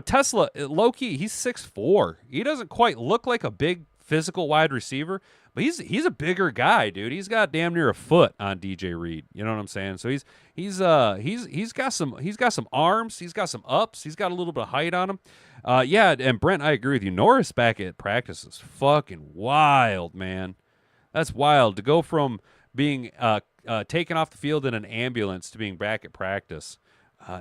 Tesla, low-key, he's 6'4". He doesn't quite look like a big physical wide receiver, but he's a bigger guy, dude. He's got damn near a foot on DJ Reed. You know what I'm saying? So he's got some arms. He's got some ups. He's got a little bit of height on him. Yeah, and Brent, I agree with you. Norris back at practice is fucking wild, man. That's wild to go from being taken off the field in an ambulance to being back at practice.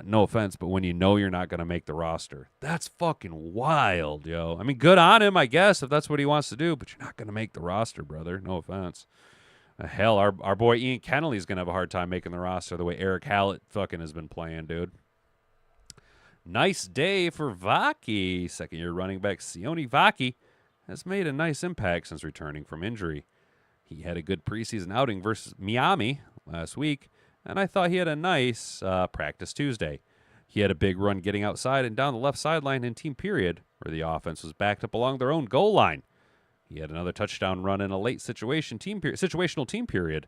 No offense, but when you know you're not going to make the roster, that's fucking wild, yo. I mean, good on him, I guess, if that's what he wants to do, but you're not going to make the roster, brother. No offense. Hell, our boy Ian Kennelly's going to have a hard time making the roster the way Eric Hallett fucking has been playing, dude. Nice day for Vaki. Second-year running back Sione Vaki has made a nice impact since returning from injury. He had a good preseason outing versus Miami last week, and I thought he had a nice practice Tuesday. He had a big run getting outside and down the left sideline in team period, where the offense was backed up along their own goal line. He had another touchdown run in a late situational team period.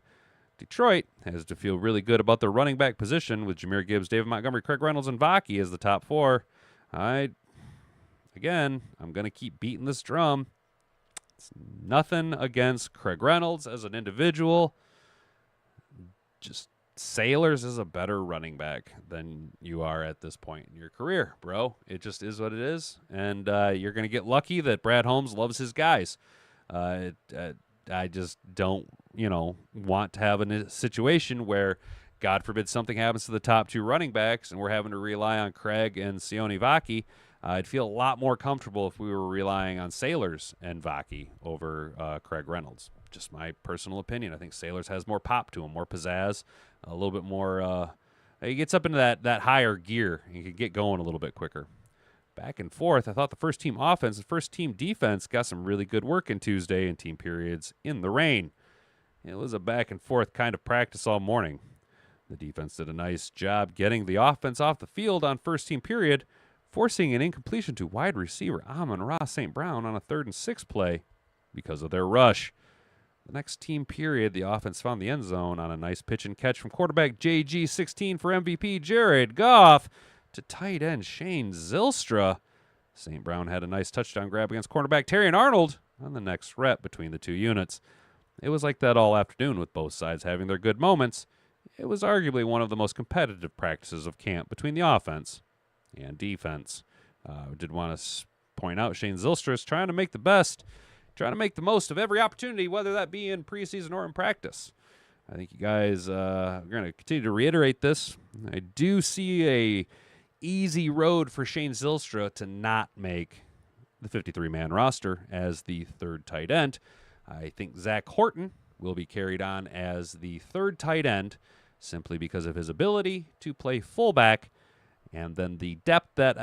Detroit has to feel really good about their running back position with Jahmyr Gibbs, David Montgomery, Craig Reynolds, and Vaki as the top four. I'm going to keep beating this drum. It's nothing against Craig Reynolds as an individual. Just Sailors is a better running back than you are at this point in your career, bro. It just is what it is. And you're going to get lucky that Brad Holmes loves his guys. I just don't, want to have a situation where, God forbid, something happens to the top two running backs and we're having to rely on Craig and Sione Vaki. I'd feel a lot more comfortable if we were relying on Sailors and Vaki over Craig Reynolds. Just my personal opinion. I think Sailors has more pop to him, more pizzazz, a little bit more. He gets up into that higher gear. He can get going a little bit quicker. Back and forth, I thought the first team offense and first team defense got some really good work in Tuesday in team periods in the rain. It was a back and forth kind of practice all morning. The defense did a nice job getting the offense off the field on first team period, forcing an incompletion to wide receiver Amon-Ra St. Brown on a 3rd and 6 play because of their rush. The next team period, the offense found the end zone on a nice pitch and catch from quarterback JG16 for MVP Jared Goff to tight end Shane Zylstra. St. Brown had a nice touchdown grab against cornerback Terrion Arnold on the next rep between the two units. It was like that all afternoon with both sides having their good moments. It was arguably one of the most competitive practices of camp between the offense and defense. I did want to point out Shane Zylstra is trying to make the most of every opportunity, whether that be in preseason or in practice. I think you guys are going to continue to reiterate this. I do see a easy road for Shane Zylstra to not make the 53-man roster as the 3rd tight end. I think Zach Horton will be carried on as the 3rd tight end simply because of his ability to play fullback and then the depth that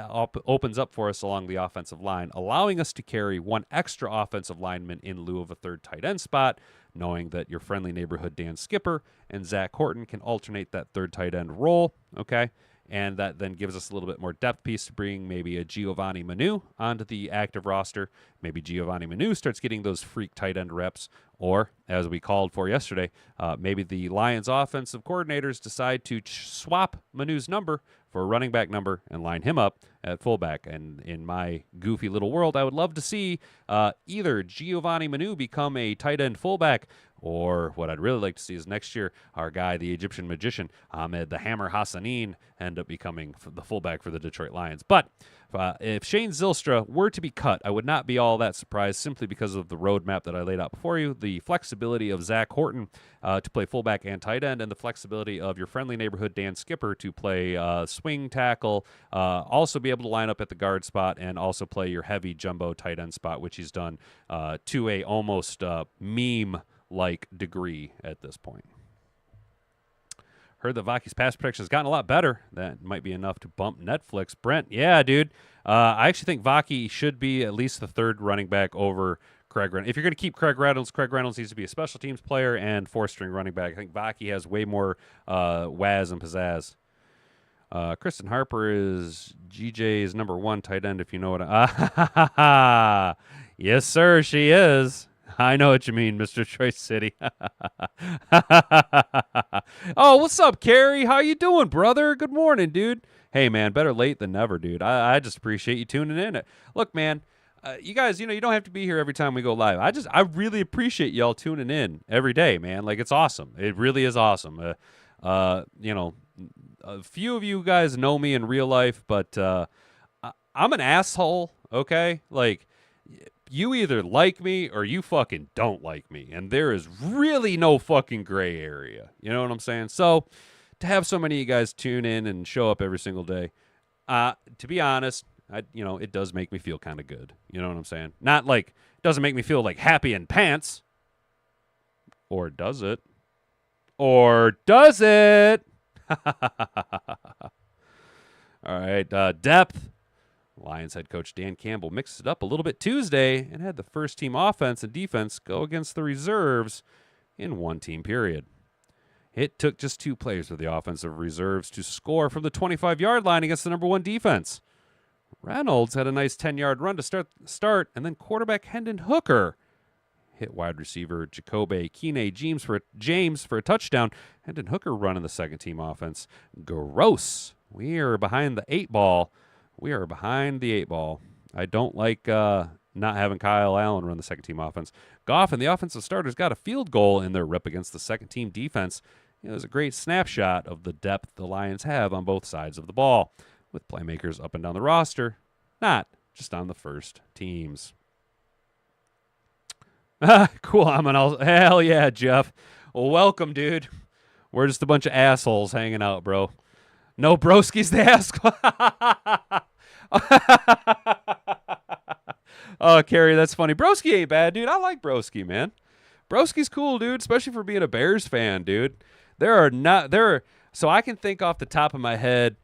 opens up for us along the offensive line, allowing us to carry one extra offensive lineman in lieu of a 3rd tight end spot, knowing that your friendly neighborhood Dan Skipper and Zach Horton can alternate that 3rd tight end role, okay? And that then gives us a little bit more depth piece to bring maybe a Giovanni Manu onto the active roster. Maybe Giovanni Manu starts getting those freak tight end reps. Or, as we called for yesterday, maybe the Lions offensive coordinators decide to swap Manu's number for a running back number and line him up at fullback. And in my goofy little world, I would love to see either Giovanni Manu become a tight end fullback, or what I'd really like to see is next year our guy, the Egyptian magician, Ahmed the Hammer Hassanin, end up becoming the fullback for the Detroit Lions. But if Shane Zylstra were to be cut, I would not be all that surprised simply because of the roadmap that I laid out before you, the flexibility of Zach Horton to play fullback and tight end, and the flexibility of your friendly neighborhood Dan Skipper to play swing tackle, also be able to line up at the guard spot, and also play your heavy jumbo tight end spot, which he's done to a almost meme-like degree at this point. Heard that Vaki's pass protection has gotten a lot better. That might be enough to bump Netflix. Brent, yeah, dude. I actually think Vaki should be at least the 3rd running back over Craig Reynolds. If you're going to keep Craig Reynolds needs to be a special teams player and 4th-string running back. I think Vaki has way more waz and pizzazz. Kristen Harper is GJ's number 1 tight end, if you know what I... Yes, sir, she is. I know what you mean, Mr. Choice City. Oh, what's up, Carrie? How you doing, brother? Good morning, dude. Hey, man, better late than never, dude. I just appreciate you tuning in. Look, man, you guys, you don't have to be here every time we go live. I really appreciate y'all tuning in every day, man. Like, it's awesome. It really is awesome. A few of you guys know me in real life, but I'm an asshole, okay? Like, you either like me or you fucking don't like me. And there is really no fucking gray area. You know what I'm saying? So to have so many of you guys tune in and show up every single day, to be honest, it does make me feel kind of good. You know what I'm saying? Not like, it doesn't make me feel like happy in pants. Or does it? Or does it? All right. Depth. Lions head coach Dan Campbell mixed it up a little bit Tuesday and had the first team offense and defense go against the reserves in one team period. It took just 2 plays for the offensive reserves to score from the 25-yard line against the number 1 defense. Reynolds had a nice 10-yard run to start, and then quarterback Hendon Hooker hit wide receiver Jacoby James for a touchdown. Hendon Hooker run in the second team offense. Gross. We are behind the 8 ball. I don't like not having Kyle Allen run the second team offense. Goff and the offensive starters got a field goal in their rip against the second team defense. It was a great snapshot of the depth the Lions have on both sides of the ball, with playmakers up and down the roster, not just on the first teams. Cool. Hell yeah, Jeff. Well, welcome, dude. We're just a bunch of assholes hanging out, bro. No broski's the asshole. Oh, Carrie, that's funny. Broski ain't bad, dude. I like Broski, man. Broski's cool, dude, especially for being a Bears fan, dude. So I can think off the top of my head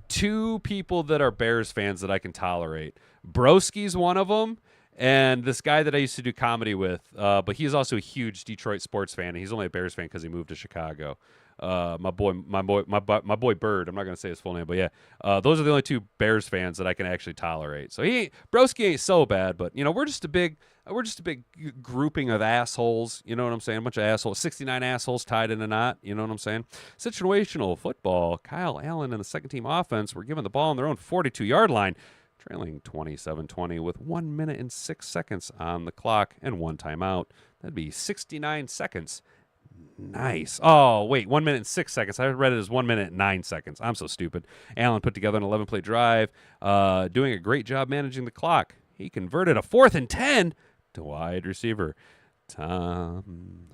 two people that are Bears fans that I can tolerate. Broski's one of them, and this guy that I used to do comedy with, but he's also a huge Detroit sports fan, and he's only a Bears fan because he moved to Chicago. My boy Bird. I'm not gonna say his full name, but yeah, those are the only two Bears fans that I can actually tolerate. So Broski ain't so bad, but we're just a big grouping of assholes. You know what I'm saying? A bunch of assholes, 69 assholes tied in a knot. You know what I'm saying? Situational football. Kyle Allen and the second team offense were given the ball on their own 42-yard line, trailing 27-20 with 1 minute and 6 seconds on the clock and one timeout. That'd be 69 seconds. Nice. Oh, wait, 1 minute and 6 seconds. I read it as 1 minute and 9 seconds. I'm so stupid. Allen put together an 11-play drive, doing a great job managing the clock. He converted a 4th and 10 to wide receiver Tom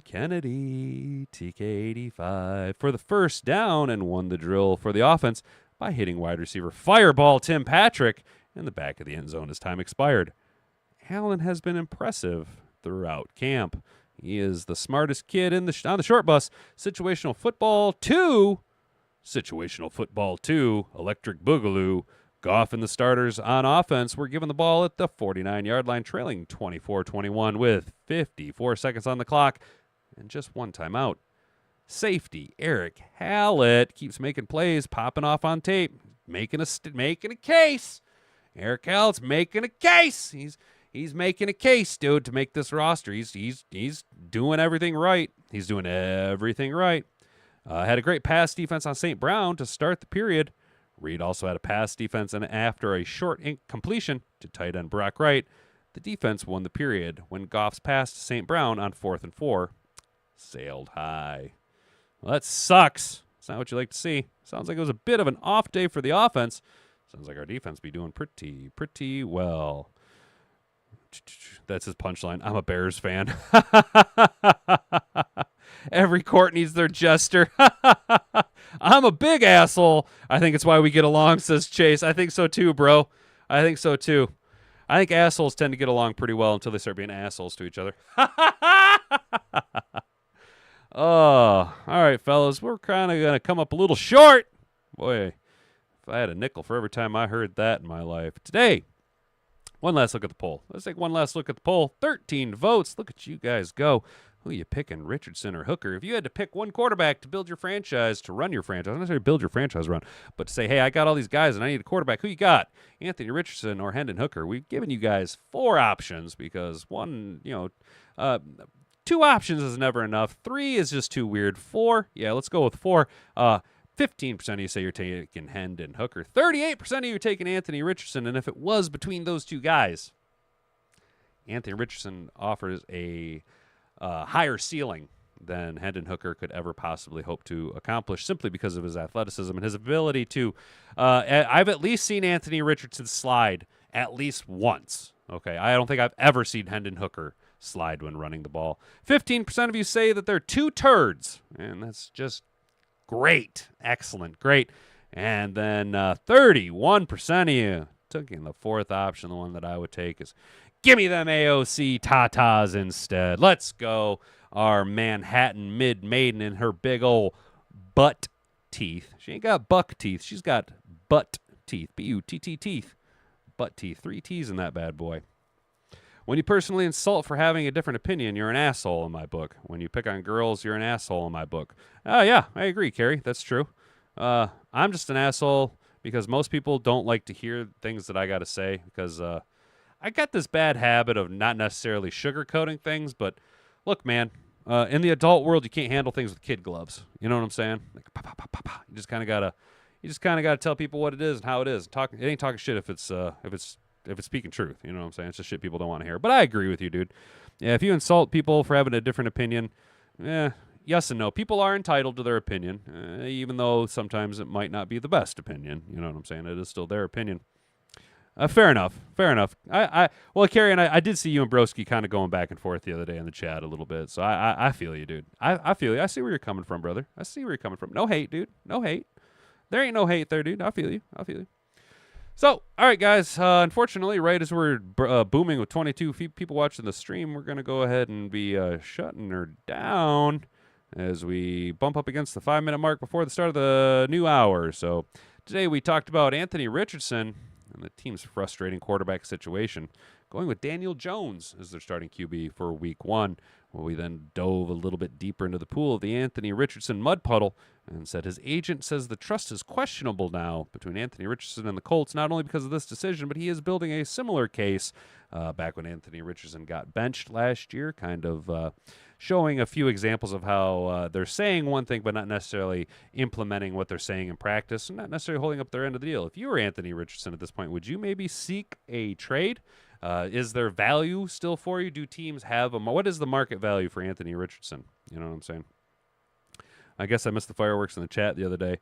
Kennedy, TK85, for the first down and won the drill for the offense by hitting wide receiver Fireball Tim Patrick in the back of the end zone as time expired. Allen has been impressive throughout camp. He is the smartest kid on the short bus. Situational football 2, electric boogaloo. Goff and the starters on offense were given the ball at the 49-yard line, trailing 24-21 with 54 seconds on the clock and just one timeout. Safety Eric Hallett keeps making plays, popping off on tape, making a case. Eric Hallett's making a case. He's making a case, dude, to make this roster. He's doing everything right. He's doing everything right. Had a great pass defense on St. Brown to start the period. Reed also had a pass defense, and after a short completion to tight end Brock Wright, the defense won the period when Goff's pass to St. Brown on 4th and 4 sailed high. Well, that sucks. It's not what you like to see. Sounds like it was a bit of an off day for the offense. Sounds like our defense be doing pretty well. That's his punchline. I'm a Bears fan. Every court needs their jester. I'm a big asshole. I think it's why we get along, says Chase. I think so too, bro. I think so too. I think assholes tend to get along pretty well until they start being assholes to each other. Oh, all right, fellas. We're kind of going to come up a little short. Boy, if I had a nickel for every time I heard that in my life. Today, one last look at the poll. Let's take one last look at the poll. 13 votes. Look at you guys go. Who you picking, Richardson or Hooker? If you had to pick one quarterback to build your franchise, to run your franchise, not necessarily build your franchise around, but to say, hey, I got all these guys and I need a quarterback, who you got? Anthony Richardson or Hendon Hooker? We've given you guys 4 options because one, 2 options is never enough. 3 is just too weird. 4, yeah, let's go with 4. 15% of you say you're taking Hendon Hooker. 38% of you are taking Anthony Richardson, and if it was between those two guys, Anthony Richardson offers a higher ceiling than Hendon Hooker could ever possibly hope to accomplish simply because of his athleticism and his ability to I've at least seen Anthony Richardson slide at least once. Okay, I don't think I've ever seen Hendon Hooker slide when running the ball. 15% of you say that they're 2 turds, and that's just great. Excellent. Great. And then 31% of you taking the 4th option, the one that I would take is give me them AOC Tatas instead. Let's go. Our Manhattan mid-maiden in her big old butt teeth. She ain't got buck teeth. She's got butt teeth. B-U-T-T teeth. Butt teeth. 3 T's in that bad boy. When you personally insult for having a different opinion, you're an asshole in my book. When you pick on girls, you're an asshole in my book. Oh, yeah, I agree, Carrie. That's true. I'm just an asshole because most people don't like to hear things that I got to say because I got this bad habit of not necessarily sugarcoating things, but look, man, in the adult world, you can't handle things with kid gloves. You know what I'm saying? Like, pa, pa, pa, pa, pa. You just kind of gotta tell people what it is and how it is. It ain't talking shit if it's speaking truth. You know what I'm saying? It's just shit people don't want to hear. But I agree with you, dude. Yeah, if you insult people for having a different opinion, yes and no. People are entitled to their opinion, even though sometimes it might not be the best opinion. You know what I'm saying? It is still their opinion. Fair enough. Fair enough. Well, Kerry and I did see you and Broski kind of going back and forth the other day in the chat a little bit. So I feel you, dude. I feel you. I see where you're coming from, brother. I see where you're coming from. No hate, dude. No hate. There ain't no hate there, dude. I feel you. I feel you. So, all right, guys. Unfortunately, right as we're booming with 22 people watching the stream, we're going to go ahead and be shutting her down as we bump up against the 5-minute mark before the start of the new hour. So today we talked about Anthony Richardson and the team's frustrating quarterback situation, going with Daniel Jones as their starting QB for week 1. Well, we then dove a little bit deeper into the pool of the Anthony Richardson mud puddle and said his agent says the trust is questionable now between Anthony Richardson and the Colts, not only because of this decision, but he is building a similar case back when Anthony Richardson got benched last year, kind of showing a few examples of how they're saying one thing but not necessarily implementing what they're saying in practice and not necessarily holding up their end of the deal. If you were Anthony Richardson at this point, would you maybe seek a trade? Is there value still for you? Do teams have what is the market value for Anthony Richardson? You know what I'm saying? I guess I missed the fireworks in the chat the other day.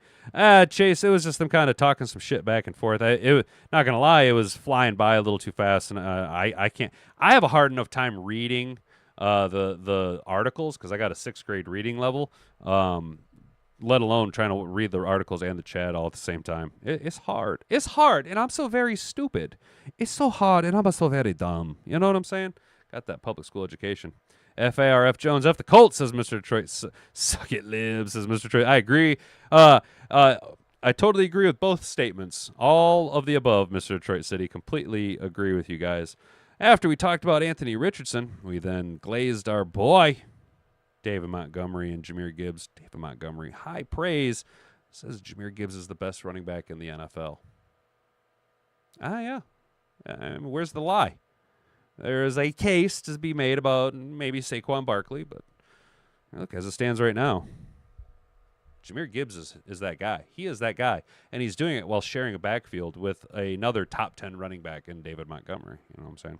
Chase, it was just them kind of talking some shit back and forth. Not going to lie, it was flying by a little too fast, and I can't. I have a hard enough time reading the articles because I got a 6th grade reading level, let alone trying to read the articles and the chat all at the same time. It's hard. It's hard, and I'm so very stupid. It's so hard, and I'm so very dumb. You know what I'm saying? Got that public school education. FARF Jones, F the Colts, says Mr. Detroit. Suck it, Lib, says Mr. Detroit. I agree. I totally agree with both statements. All of the above, Mr. Detroit City. Completely agree with you guys. After we talked about Anthony Richardson, we then glazed our boy, David Montgomery and Jahmyr Gibbs. David Montgomery, high praise, says Jahmyr Gibbs is the best running back in the NFL. Yeah. Where's the lie? There is a case to be made about maybe Saquon Barkley, but look, as it stands right now, Jahmyr Gibbs is that guy. He is that guy, and he's doing it while sharing a backfield with another top 10 running back in David Montgomery. You know what I'm saying?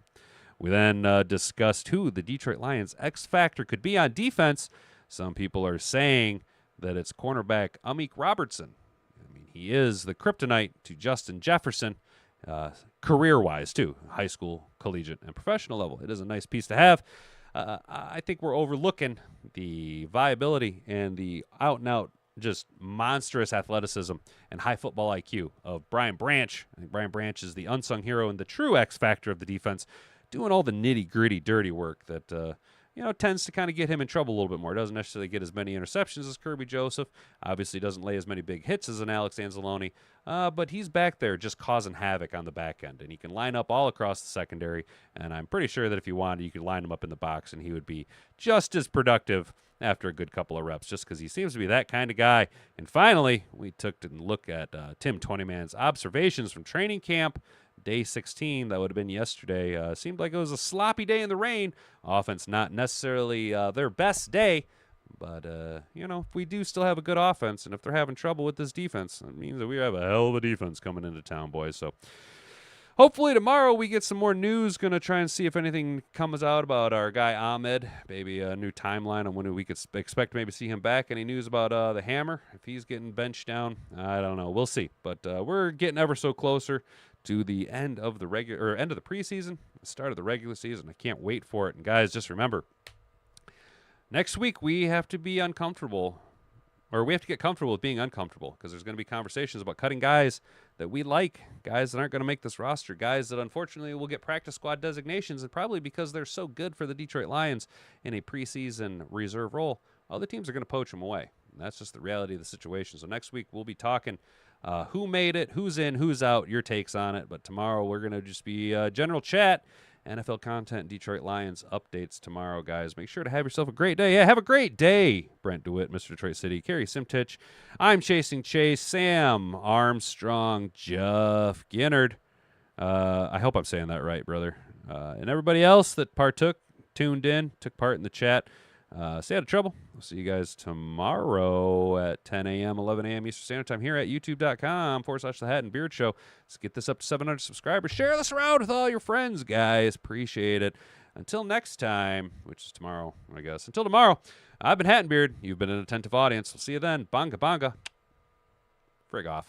We then discussed who the Detroit Lions' X factor could be on defense. Some people are saying that it's cornerback Amik Robertson. I mean, he is the kryptonite to Justin Jefferson. Career-wise, too, high school, collegiate, and professional level. It is a nice piece to have. I think we're overlooking the viability and the out-and-out, just monstrous athleticism and high football IQ of Brian Branch. I think Brian Branch is the unsung hero and the true X factor of the defense, doing all the nitty-gritty, dirty work that tends to kind of get him in trouble a little bit more. Doesn't necessarily get as many interceptions as Kirby Joseph. Obviously doesn't lay as many big hits as an Alex Anzalone. But he's back there just causing havoc on the back end. And he can line up all across the secondary. And I'm pretty sure that if you wanted, you could line him up in the box and he would be just as productive after a good couple of reps, just because he seems to be that kind of guy. And finally, we took a look at Tim Twentyman's observations from training camp. Day 16, that would have been yesterday. Seemed like it was a sloppy day in the rain. Offense not necessarily their best day. But, if we do still have a good offense, and if they're having trouble with this defense, that means that we have a hell of a defense coming into town, boys. So hopefully tomorrow we get some more news. Going to try and see if anything comes out about our guy Ahmed. Maybe a new timeline on when we could expect to maybe see him back. Any news about the Hammer? If he's getting benched down, I don't know. We'll see. But we're getting ever so closer to the end of the end of the preseason, the start of the regular season. I can't wait for it. And guys, just remember, next week we have to be uncomfortable, or we have to get comfortable with being uncomfortable, because there's going to be conversations about cutting guys that we like, guys that aren't going to make this roster, guys that unfortunately will get practice squad designations, and probably because they're so good for the Detroit Lions in a preseason reserve role, other teams are going to poach them away. And that's just the reality of the situation. So next week we'll be talking who made it, who's in, who's out, your takes on it. But tomorrow we're going to just be general chat, NFL content, Detroit Lions updates tomorrow, guys. Make sure to have yourself a great day. Yeah, have a great day, Brent DeWitt, Mr. Detroit City, Kerry Simtich. I'm Chasing Chase, Sam Armstrong, Jeff Ginnard. I hope I'm saying that right, brother. And everybody else that tuned in, took part in the chat. Stay out of trouble. We'll see you guys tomorrow at 10 a.m., 11 a.m. Eastern Standard Time here at youtube.com/The Hat and Beard Show. Let's get this up to 700 subscribers. Share this around with all your friends, guys. Appreciate it. Until next time, which is tomorrow, I guess. Until tomorrow, I've been Hat and Beard. You've been an attentive audience. We'll see you then. Bonga, bonga. Frig off.